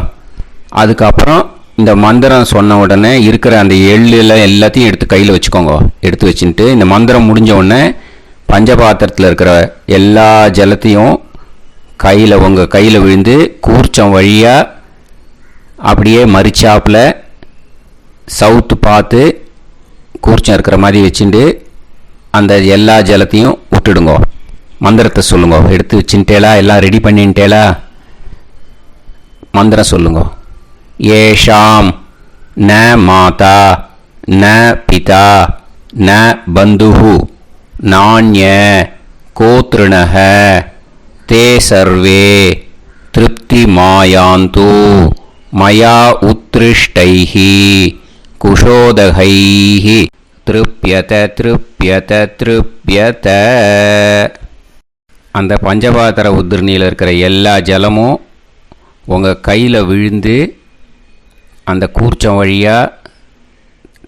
அதுக்கப்புறம் இந்த மந்திரம் சொன்ன உடனே இருக்கிற அந்த எள்ளில் எல்லாத்தையும் எடுத்து கையில் வச்சுக்கோங்க. எடுத்து வச்சுட்டு இந்த மந்திரம் முடிஞ்ச உடனே பஞ்சபாத்திரத்தில் இருக்கிற எல்லா ஜலத்தையும் உங்கள் கையில் விழுந்து கூர்ச்சம் வழியாக அப்படியே மறிச்சாப்பில் சவுத்து பார்த்து கூர்ச்சம் இருக்கிற மாதிரி வச்சுட்டு அந்த எல்லா ஜலத்தையும் விட்டுடுங்க. மந்திரத்தை சொல்லுங்க. எடுத்து வச்சுட்டேலா? எல்லாம் ரெடி பண்ணிட்டேலா? மந்திரம் சொல்லுங்க. ஏஷாம் ந மாதா ந பிதா ந பந்துஹு நாண்ய கோத்ருணஹ தே சர்வே திருப்தி மாயாந்து மயா உத்ருஷ்டைஹி குஷோதகைஹி திருப்யத திருப்யத திருப்யத. அந்த பஞ்சபாத்திர உதிரணியில் இருக்கிற எல்லா ஜலமும் உங்கள் கையில் விழுந்து அந்த கூர்ச்சம் வழியாக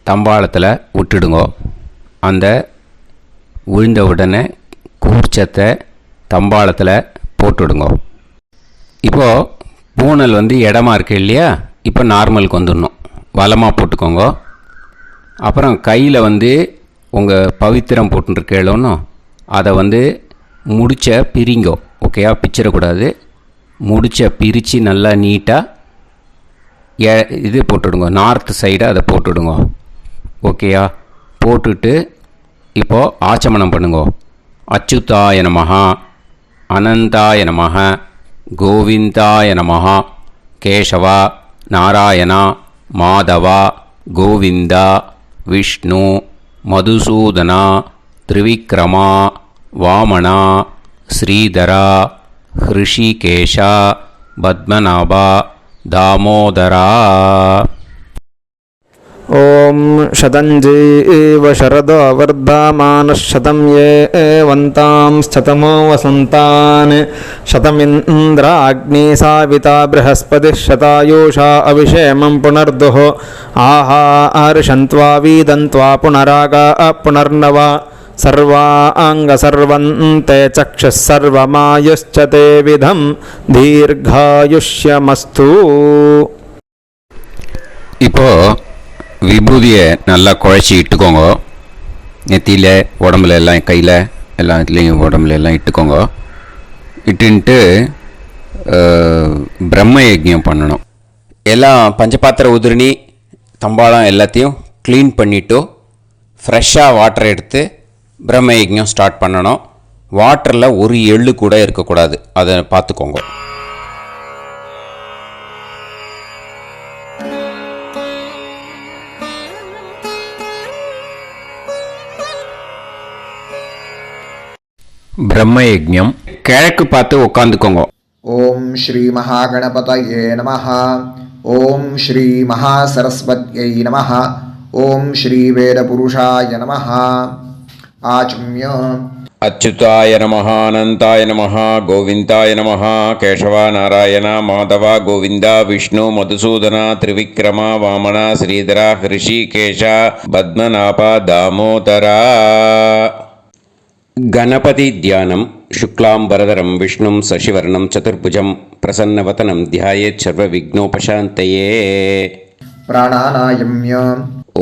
தம்பாளத்தில் விட்டுடுங்கோ. அந்த விழுந்த உடனே கூர்ச்சத்தை தம்பாளத்தில் போட்டுவிடுங்க. இப்போது பூனல் இடமா இருக்கு இல்லையா, இப்போ நார்மலுக்கு வந்துடணும். வலமாக போட்டுக்கோங்க. அப்புறம் கையில் உங்கள் பவித்திரம் போட்டுருக்கேளோன்னு அதை முடிச்ச பிரிங்கோ. ஓகேயா, பிச்சிடக்கூடாது. முடிச்ச பிரித்து நல்லா நீட்டாக இது போட்டுடுங்க, நார்த் சைடை அதை போட்டுடுங்க. ஓகேயா, போட்டுட்டு இப்போது ஆச்சமனம் பண்ணுங்க. அச்சுதாய நமஹ, அனந்தாய நமஹ, கோவிந்தாய நமஹ, கேசவா, நாராயணா, மாதவா, கோவிந்தா, விஷ்ணு, மதுசூதனா, திரிவிக்ரமா, வாமனா, ஸ்ரீதரா, ஹிருஷிகேஷா, பத்மநாபா, தாமோதரா. ॐ शतञ्जीव शरदो वर्धमानः शतं ये वन्तां शतमो वसन्तान् शतमिन्द्राग्नी साविता बृहस्पतिः शतायुषा अभिषेमं पुनर्दुः आहार्षन्त्वा वीदन्त्वा पुनरागा पुनर्नव सर्वाङ्गसर्वन्ते चक्षुः सर्वमायुश्च ते विधं दीर्घायुष्यमस्तु. இப்போது விபூதியை நல்லா குழச்சி இட்டுக்கோங்க. நெத்தியில், உடம்புல எல்லாம், கையில் எல்லாம், இதுலேயும் உடம்புல எல்லாம் இட்டுக்கோங்க. இட்டுன்ட்டு பிரம்ம யஜ்ஞம் பண்ணணும். எல்லாம் பஞ்சபாத்திர உதிரணி தம்பாளம் எல்லாத்தையும் க்ளீன் பண்ணிவிட்டு ஃப்ரெஷ்ஷாக வாட்டர் எடுத்து பிரம்ம யஜ்ஞம் ஸ்டார்ட் பண்ணணும். வாட்டரில் ஒரு எள்ளு கூட இருக்கக்கூடாது, அதை பார்த்துக்கோங்க. பிரம்ம யஜ்ஞம் கிழக்கு பார்த்து உட்காந்துக்கோங்க. ஓம் ஸ்ரீ மகாகணபதயே நமஹ. ஓம் ஸ்ரீ மகாசரஸ்வத்யை நமஹ. ஓம் ஸ்ரீ வேதபுருஷாய நமஹ. ஆச்ம்ய அச்சுதாய நமஹ, அனந்தாய நமஹ, கோவிந்தாய நமஹ, கேசவா, நாராயணா, மாதவா, கோவிந்தா, விஷ்ணு, மதுசூதனா, திரிவிக்ரமா, வாமனா, ஸ்ரீதரா, ஹிருஷிகேஷா, பத்மநாபா, தாமோதரா. गणपति ध्यानं शुक्लांबरधरं विष्णुं शशिवर्णं चतुर्भुजं प्रसन्नवदनं ध्यायेत् सर्वविघ्नोपशान्तये. प्राणानायम्य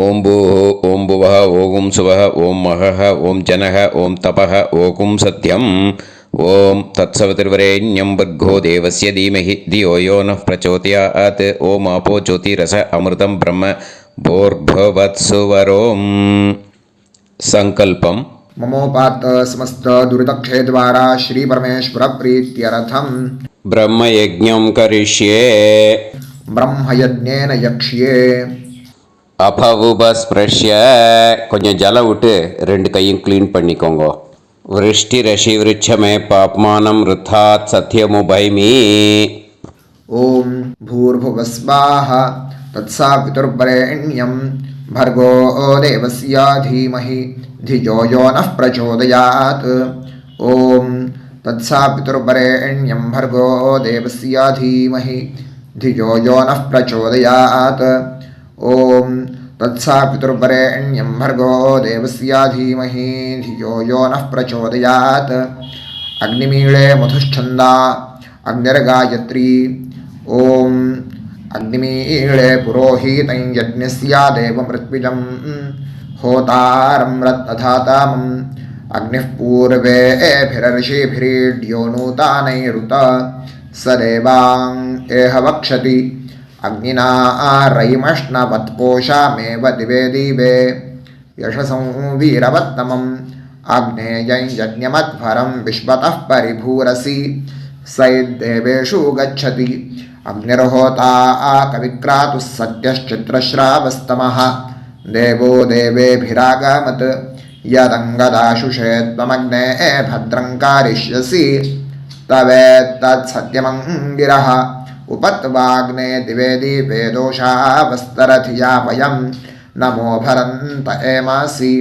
ओं भूः ओं भुवः ओं सुवः ओं महः ओं जनः ओं तपः ओं सत्यम् ओं तत्सवितुर्वरेण्यं भर्गो देवस्य धीमहि धियो यो नः प्रचोदयात्. ओं आपो ज्योतिरस अमृतं ब्रह्म भूर्भुवत्सुवरों. संकल्पम्. ममोपात समस्त दुरितक्षय द्वारा श्री परमेश्वर प्रीत्यर्थम ब्रह्मयज्ञं करिष्ये. ब्रह्मयज्ञेन यक्ष्ये. அபவுபஸ்பிரஷ்ய கொஞ்சம் ஜலம் விட்டு 2 கையும் க்ளீன் பண்ணிக்கோங்க. விருஷ்டி ரஷி விருட்சமே பாப்மானம் ருத்தாத் சத்யமுபைமி. ஓம் பூர்புவஸ்வாஹா தத்சாவிதுர்வரேண்யம் भर्गो देवस्य धीमहि धियो यो नः प्रचोदयात्. ॐ तत्सवितुर्वरेण्यं भर्गो देवस्य धीमहि धियो यो नः प्रचोदयात्. ॐ तत्सवितुर्वरेण्यं भर्गो देवस्य धीमहि धियो यो नः प्रचोदयात्. अग्निमीळे मधुश्छन्दा अग्निर्गायत्री. ॐ अग्निमीळे पुरोहितं यज्ञस्य देवमृत्विजं होतारं रत्नधातामम् अग्निः पूर्वेभिरर्षिभिरीड्यो नूतानैरुत स देवां एह वक्षति अग्निना रयिमष्णवत्पोषामेव दिवे दिवे यशसं वीरवत्तमम् आग्नेयं यज्ञमध्वरं विश्वतः परिभूरसि सैद्देवेषु गच्छति. अग्निर्होता कविक्रातुः सत्यश्चित्रश्रावस्तमः देवो देवेभिरागमत् यदङ्गदाशुषे त्वमग्ने भद्रं कारिष्यसि तवेत्तत्सत्यमङ्गिरः उपत्वाग्ने दिवे दीपे दोषावस्तरधिया वयं नमो भरन्त एमासि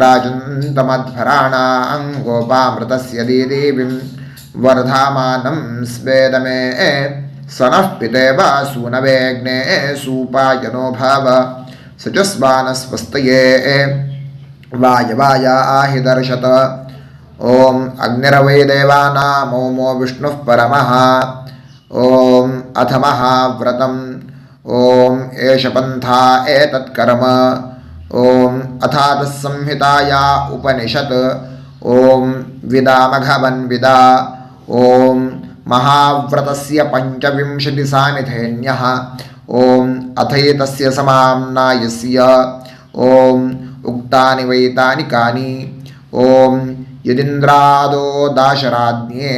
राजन्तमध्वराणां गोपामृतस्य दीदेवीं वर्धामानं स्वेदमे स नः पितेव सूनवेग्ने सूपायनो भव सचस्वानस्वस्तये वायवायाहि दर्शत ॐ अग्निरवै देवानामोमो विष्णुः परमः ॐ अथ महाव्रतम् ॐ एष पन्था एतत्कर्म ॐ अथातः संहिताया उपनिषत् ॐ विदामघवन्विदा ॐ महाव्रतस्य पञ्चविंशतिसामिथेन्यः ॐ अथैतस्य समाम्नायस्य ॐ उक्तानि वैतानि कानि ॐ यदिन्द्रादो दाशराज्ञे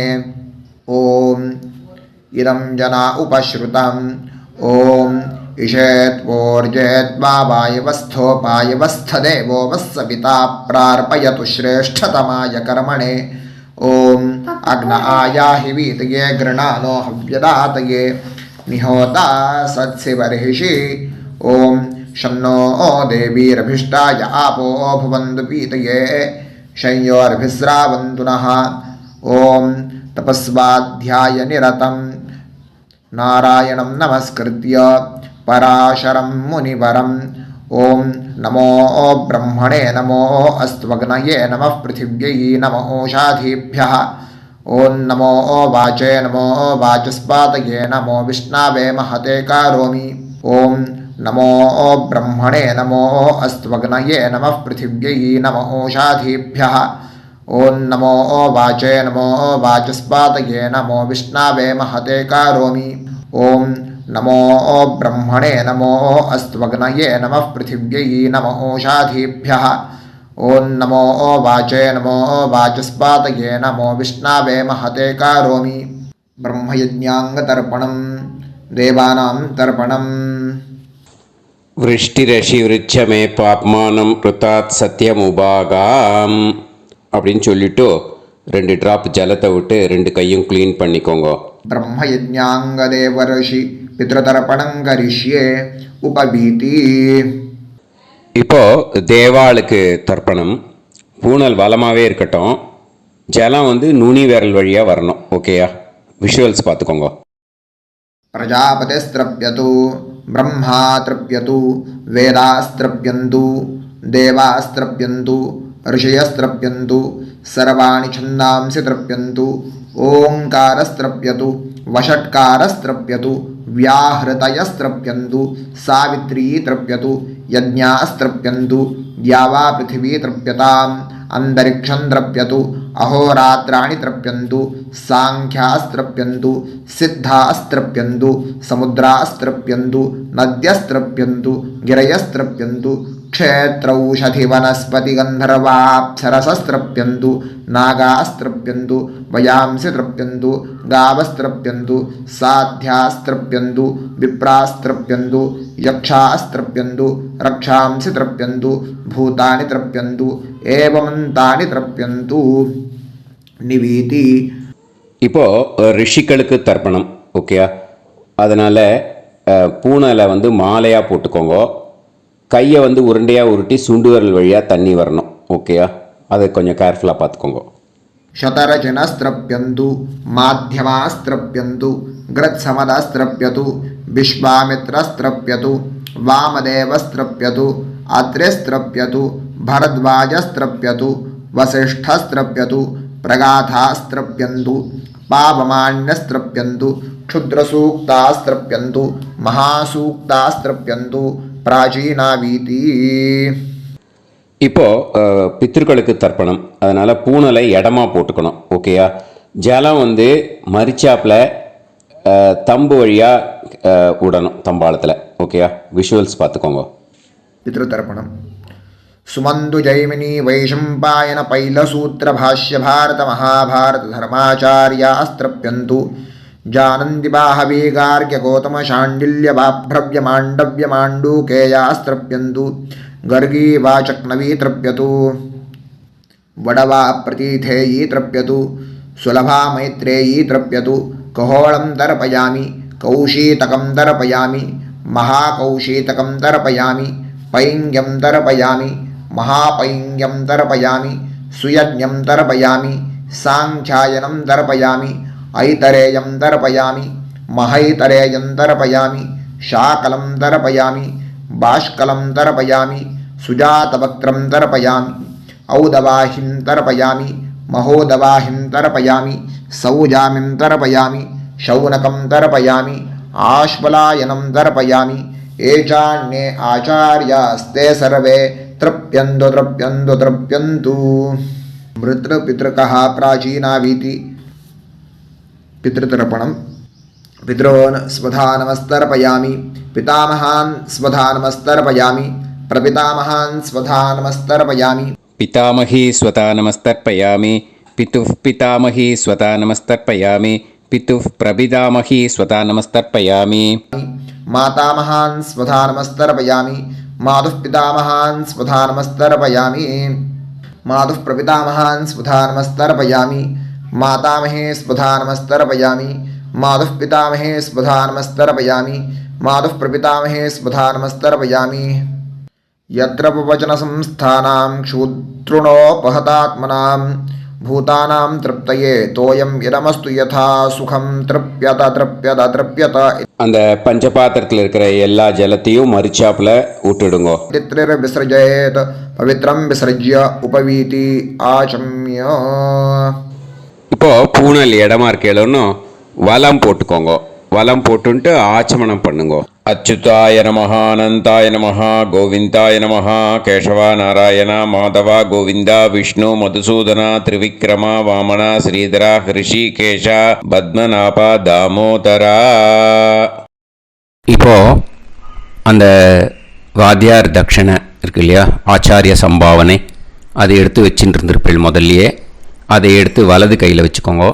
ॐ इदं जना उपश्रुतम् ॐ इषेत्वोर्जेत्वा वायवस्थोपायवस्थदेवो वस्सविता प्रार्पयतु श्रेष्ठतमाय कर्मणे ॐ अग्न आयाहि वीतये गृणानो हव्यदातये निहोता सत्सिवर्हिषि ॐ शन्नो देवीरभिष्टाय आपो भुवन्तु पीतये शंयोर्भिस्रावन्तु नः ॐ तपस्वाध्यायनिरतं नारायणं नमस्कृत्य पराशरं मुनिवरं ॐ नमो ब्रह्मणे नमो अस्त्वग्नये नमः पृथिव्यै नमो ओषाधीभ्यः ॐ नमो वाचे नमो वाचस्पातये नमो विष्णवे महते करोमि ॐ नमो ब्रह्मणे नमो अस्त्वग्नये नमः पृथिव्यै नमो ओषाधीभ्यः ॐ नमो वाचे नमो वाचस्पातये नमो विष्णवे महते करोमि ॐ नमो ब्रह्मणे नमो अस्त्वग्नये नमः पृथिव्यै नमो ओषाधीभ्यः ॐ नमो वाचे नमो वाचस्पातये नमो विष्णवे महते करोमि ब्रह्मयज्ञाङ्गतर्पणं देवानां तर्पणम् விருஷ்டிரஷி விருட்சமே பாப்மானம் ருத்தாத் சத்தியமுபாகாம் அப்படின்னு சொல்லிட்டு 2 ட்ராப் ஜலத்தை விட்டு 2 கையும் க்ளீன் பண்ணிக்கோங்க. ब्रह्मयज्ञाङ्गदेवर्षि पितृतर्पणं करिष्ये उपवीति. இப்போது தேவாளுக்கு தர்ப்பணம். பூனல் வளமாகவே இருக்கட்டும். ஜலம் வந்து நுனி விரல் வழியாக வரணும். ஓகேயா? விஷுவல்ஸ் பார்த்துக்கோங்க. प्रजापतिस्त्रप्यतु ब्रह्मा तृप्यतु वेदास्त्रप्यन्तु देवास्त्रप्यन्तु ऋषयस्त्रप्यन्तु सर्वाणि छन्दांसि तृप्यन्तु ओङ्कारस्त्रप्यतु वषट्कारस्त्रप्यतु व्याहृतयस्त्रप्यन्तु सावित्री तृप्यतु यज्ञास्त्रप्यन्तु द्यावा पृथिवी तृप्यताम् अंतरिक्षं तृप्यतु अहोरात्राणि तृप्यन्तु सांख्यास्त्रप्यन्तु सिद्धास्त्रप्यन्तु समुद्रास्त्रप्यन्तु नद्यस्त्रप्यन्तु गिरयस्त्रप्यन्तु क्षेत्रौषधिवनस्पतिगन्धर्वाप्सरसस्त्रप्यन्तु नागास्त्रप्यन्तु वयांसि तृप्यन्तु गावस्त्रप्यन्तु साध्यास्त्रप्यन्तु विप्रास्त्रप्यन्तु यक्षास्त्रप्यन्तु रक्षांसि तृप्यन्तु भूतानि तृप्यन्तु एवमन्तानि तृप्यन्तु निवीति. இப்போது ரிஷிகளுக்கு தர்ப்பணம். ஓகேயா? அதனால் பூனலை வந்து மாலையாக போட்டுக்கோங்க. கையை வந்து உருண்டையாக உருட்டி சுண்டு விரல் வழியாக தண்ணி வரணும். ஓகேயா? அதை கொஞ்சம் கேர்ஃபுல்லாக பார்த்துக்கோங்க. शतरजनस्त्रप्यन्तु माध्यमास्त्रप्यन्तु गृत्समदस्त्रप्यतु विश्वामित्रस्त्रप्यतु वामदेवस्त्रप्यतु अत्रेस्त्रप्यतु भरद्वाजस्त्रप्यतु वसिष्ठस्त्रप्यतु प्रगाथास्त्रप्यन्तु पावमान्यस्त्रप्यन्तु क्षुद्रसूक्तास्त्रप्यन्तु महासूक्तास्त्रप्यन्तु प्राचीनावीति. இப்போது பித்திருக்களுக்கு தர்ப்பணம். அதனால் பூனலை இடமா போட்டுக்கணும். ஓகேயா? ஜலம் வந்து மரிச்சாப்பில் தம்பு வழியாக விடணும் தம்பாளத்தில். ஓகேயா? விஷுவல்ஸ் பார்த்துக்கோங்க. पितृतर्पणम् सुमन्तु जैमिनी वैशम्पायन पैलसूत्रभाष्य भारत महाभारत धर्माचार्यास्त्रप्यन्तु जानन्ति बाहवी गार्ग्य गौतम शाण्डिल्य बाभ्रव्य माण्डव्य माण्डूकेयास्त्रप्यन्तु गर्गी वाचक्नवी तृप्यतु वडवा प्रतीथेयी तृप्यतु सुलभा मैत्रेयी तृप्यतु कहोळं तर्पयामि कौशीतकं तर्पयामि महाकौशीतकं तर्पयामि पैङ्ग्यं तर्पयामि महापैङ्ग्यं तर्पयामि सुयज्ञं तर्पयामि साङ्ख्यायनं तर्पयामि ऐतरेयं तर्पयामि महैतरेयं तर्पयामि शाकलं तर्पयामि बाष्कलं तर्पयामि सुजातवक्त्रं तर्पयामि औदवाहिं तर्पयामि महोदवाहिं तर्पयामि सौजामिं तर्पयामि शौनकं तर्पयामि आश्वलायनं तर्पयामि एचान्ये आचार्यास्ते सर्वे तृप्यन्तु तृप्यन्तु तृप्यन्तु मृतृपितृकः प्राचीनावीति पितृतर्पणम् पितॄन् स्वधा नमस्तर्पयामि पितामहान् स्वधा नमस्तर्पयामि प्रपितामहान् स्वधा नमस्तर्पयामि पितामही स्वता नमस्तर्पयामि पितुः पितामही स्वता नमस्तर्पयामि पितुः प्रपितामही स्वता नमस्तर्पयामि मातामहान् स्वधा नमस्तर्पयामि मातुः पितामहान् स्वधा नमस्तर्पयामि मातुः प्रपितामहान् स्वधा नमस्तर्पयामि मातामहे स्वधा नमस्तर्पयामि मातुः पितामहे स्वधा नमस्तर्पयामि मातुः प्रपितामहे स्वधा नमस्तर्पयामि यत्र वचनसंस्थानां क्षुद्रुणोपहतात्मनां भूतानां तृप्तये तोयं इदमस्तु यथा सुखं तृप्यत तृप्यत तृप्यत அந்த பஞ்சபாத்திரத்தில் இருக்கிற எல்லா ஜலத்தையும் மரிச்சாப்புல விட்டுடுங்கோ. विसृजेत पवित्रं विसृज्य उपवीति आचम्य இப்போ பூனல் இடமா இருக்கேன்னு வலம் போட்டுக்கோங்க. வலம் போட்டுன்ட்டு ஆச்சமனம் பண்ணுங்க. அச்சுதாய நமஹ அனந்தாய நமஹ கோவிந்தாய நமஹ கேசவா நாராயணா மாதவா கோவிந்தா விஷ்ணு மதுசூதனா திரிவிக்ரமா வாமனா ஸ்ரீதரா ஹிருஷிகேஷா பத்மநாபா தாமோதரா. இப்போ அந்த வாத்தியார் தட்சணை இருக்கு இல்லையா, ஆச்சாரிய சம்பாவனை, அதை எடுத்து வச்சுட்டு இருந்திருப்பேன் முதல்லையே. அதை எடுத்து வலது கையில் வச்சுக்கோங்க.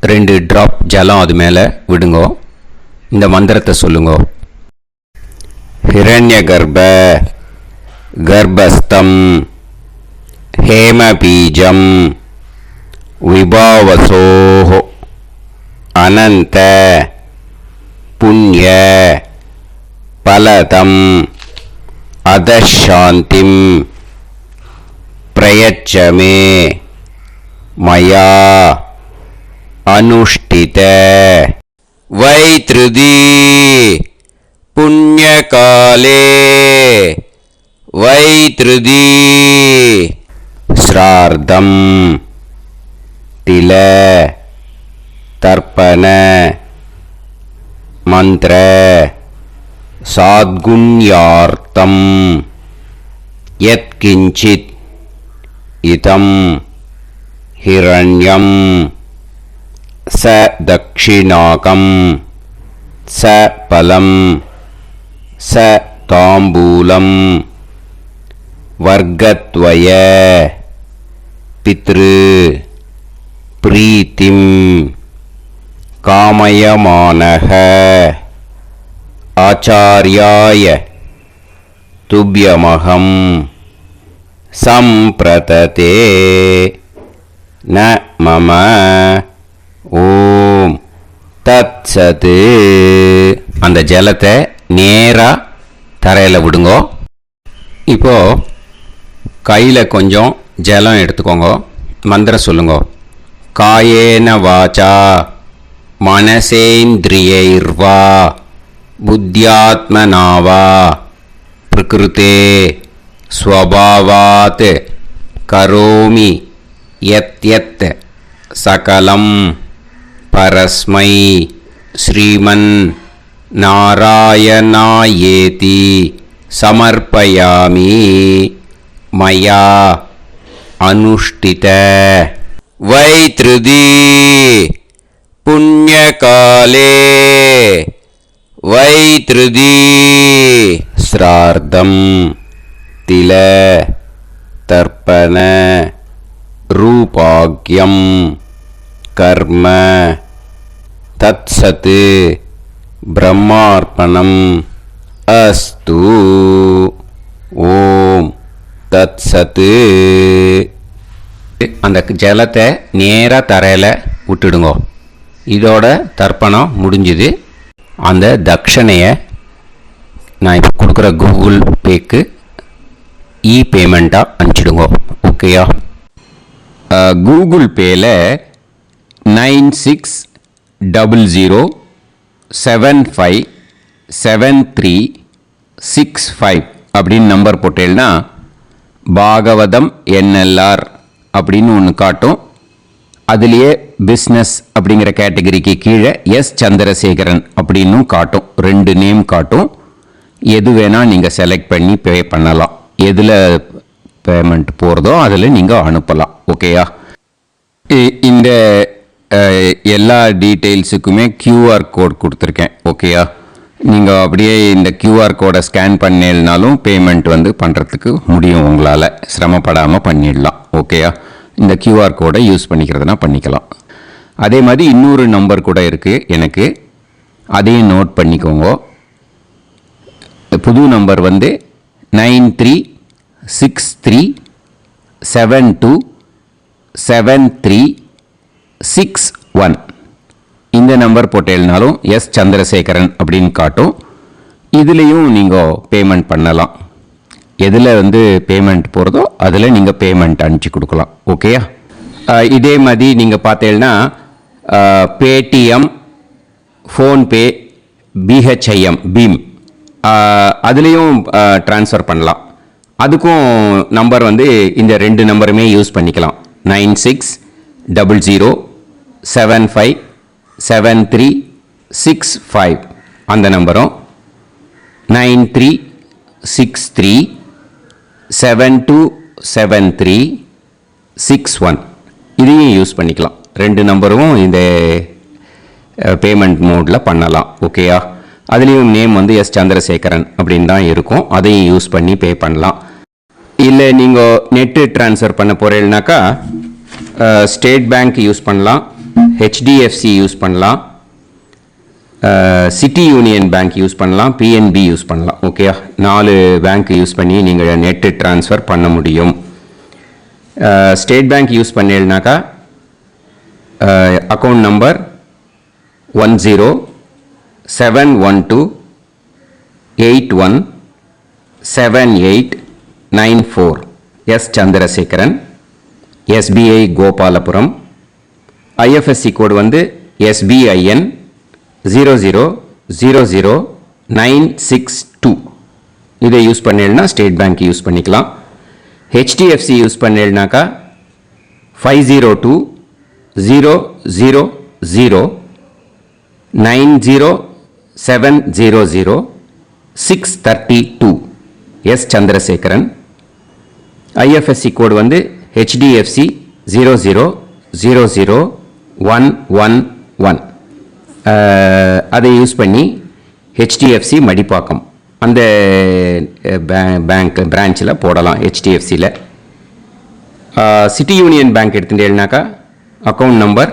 2 ட்ராப் ஜலம் அது மேலே விடுங்கோ. இந்த மந்திரத்தை சொல்லுங்கோ. ஹிரண்ய கர்ப்ப கர்ப்பஸ்தம் ஹேமபீஜம் விபாவசோஹோ அனந்த புண்ணிய பலதம் அதசாந்திம் பிரயச்சமே மயா अनुष्ठित वैतृदी पुण्यकाले वैतृदी श्रार्धं तिल तर्पण मंत्र साद्गुण्यार्थं यत्किंचित् इदं हिरण्यं स दक्षिणाकं स फलं स ताम्बूलं वर्गद्वय पितृ प्रीतिं कामयमानः आचार्याय तुभ्यमहं सम्प्रतते न मम ஓம் தத் சத்து. அந்த ஜலத்தை நேராக தரையில் விடுங்கோ. இப்போது கையில் கொஞ்சம் ஜலம் எடுத்துக்கோங்க. மந்திரம் சொல்லுங்கோ. காயேன வாச்சா மனசேந்திரியைர்வா புத்தியாத்மனாவா பிரகிருதே ஸ்வபாவாத் கரோமி யத் யத் சகலம் परस्मै श्रीमन् नारायणायेति समर्पयामि मया अनुष्ठित वैतृदी पुण्यकाले वैतृदी श्रार्धं तिल तर्पण रूपाग्यं कर्म तत्सत् ब्रह्मार्पणम् अस्तु. ஓம் தத் சத்து. அந்த ஜலத்தை நேராக தரையில் விட்டுடுங்கோ. இதோட தர்ப்பணம் முடிஞ்சுது. அந்த தட்சணையை நான் இப்போ கொடுக்குற கூகுள் பேக்கு பேமெண்ட்டாக அனுப்பிச்சிடுங்கோ. ஓகேயா? கூகுள் பேயில் 9600 757365 அப்படின்னு நம்பர் போட்டேன்னா பாகவதம் NLR அப்படின்னு ஒன்று காட்டும். அதுலேயே பிஸ்னஸ் அப்படிங்கிற கேட்டகரிக்கு கீழே எஸ் சந்திரசேகரன் அப்படின்னும் காட்டும். 2 நேம் காட்டும். எது வேணால் நீங்கள் செலக்ட் பண்ணி பே பண்ணலாம். எதில் பேமெண்ட் போகிறதோ அதில் நீங்கள் அனுப்பலாம். ஓகேயா? இந்த எல்லா டீட்டெயில்ஸுக்குமே QR கோட் கொடுத்துருக்கேன். ஓகேயா? நீங்கள் அப்படியே இந்த QR கோடை ஸ்கேன் பண்ணேன்னாலும் பேமெண்ட் பண்ணுறதுக்கு முடியும். உங்களால் சிரமப்படாமல் பண்ணிடலாம். ஓகேயா? இந்த QR கோடை யூஸ் பண்ணிக்கிறதுனா பண்ணிக்கலாம். அதே மாதிரி இன்னொரு நம்பர் கூட இருக்குது எனக்கு, அதையும் நோட் பண்ணிக்கோங்க. புது நம்பர் 9363727361. இந்த நம்பர் போட்டேல்னாலும் எஸ் சந்திரசேகரன் அப்படின்னு காட்டும். இதுலேயும் நீங்கள் பேமெண்ட் பண்ணலாம். எதில் பேமெண்ட் போகிறதோ அதில் நீங்கள் பேமெண்ட் அனுப்பிச்சி கொடுக்கலாம். ஓகேயா? இதே மாதிரி நீங்கள் பார்த்தீங்கன்னா பேடிஎம், ஃபோன்பே, BHIM பீம் அதுலேயும் ட்ரான்ஸ்ஃபர் பண்ணலாம். அதுக்கும் நம்பர் இந்த 2 நம்பருமே யூஸ் பண்ணிக்கலாம். 9600757365 அந்த நம்பரும் 9363727361 இதையும் யூஸ் பண்ணிக்கலாம். 2 நம்பரும் இந்த பேமெண்ட் மோடில் பண்ணலாம். ஓகேயா? அதுலேயும் நேம் எஸ் சந்திரசேகரன் அப்படின்னு தான் இருக்கும். அதையும் யூஸ் பண்ணி பே பண்ணலாம். இல்லை நீங்கள் நெட்டு ட்ரான்ஸ்ஃபர் பண்ண போகிறீங்கனாக்கா ஸ்டேட் பேங்க் யூஸ் பண்ணலாம், HDFC யூஸ் பண்ணலாம், சிட்டி யூனியன் பேங்க் யூஸ் பண்ணலாம், PNB யூஸ் பண்ணலாம். ஓகேயா? 4 பேங்க் யூஸ் பண்ணி நீங்கள் நெட்டு ட்ரான்ஸ்ஃபர் பண்ண முடியும். ஸ்டேட் பேங்க் யூஸ் பண்ணீங்கனாக்கா account number 1071281789 S Chandrasekaran, SBI Gopalapuram. IFSC code SBIN 0000962. இதை யூஸ் பண்ணீங்கன்னா ஸ்டேட் பேங்க் யூஸ் பண்ணிக்கலாம். HDFC யூஸ் பண்ணீங்கனாக்கா 5020090700 S Chandrasekaran. IFSC code HDFC 0000111. அதை யூஸ் பண்ணி HDFC மடிப்பாக்கம் அந்த பேங்க் பிரான்ச்சில் போடலாம். HDFCயில் சிட்டி யூனியன் பேங்க் எடுத்துட்டேன்னாக்கா account number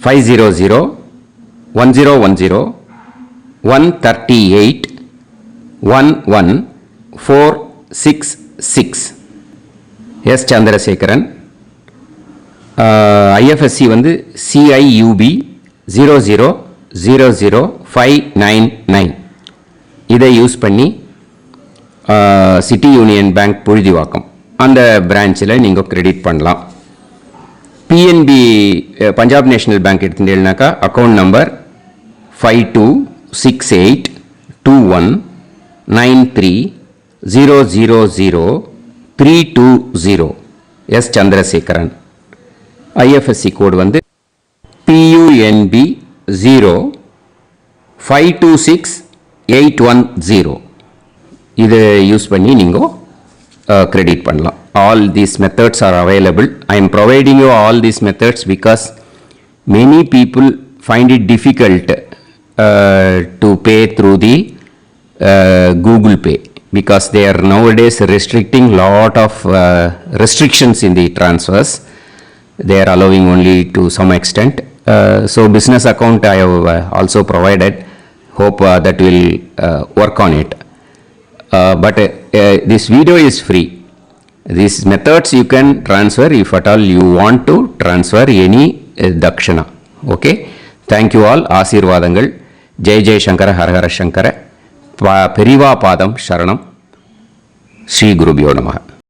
5001001114666 S Chandrasekaran. IFSC CIUB 0000599. இதை யூஸ் பண்ணி சிட்டி யூனியன் பேங்க் புழுதிவாக்கம் அந்த பிரான்ச்சில் நீங்கள் கிரெடிட் பண்ணலாம். PNB பஞ்சாப் நேஷனல் பேங்க் எடுத்துட்டேன்னாக்கா account number 52682193000320 S Chandrasekaran. IFSC code PUNB 0526810. இதை யூஸ் பண்ணி நீங்கள் கிரெடிட் பண்ணலாம். All these methods are available. I am providing you all these methods because many people find it difficult to pay through the Google Pay because they are nowadays restricting lot of restrictions in the transfers. They are allowing only to some extent. So business account I have also provided. Hope that will work on it. But this video is free. These methods you can transfer if at all you want to transfer any dakshana. Okay? Thank you all. ஆசீர்வாதங்கள். ஜெய் ஜெய் சங்கர ஹர ஹர சங்கர. பெரிவா பாதம் சரணம். ஸ்ரீ குருபியோ நமஹ.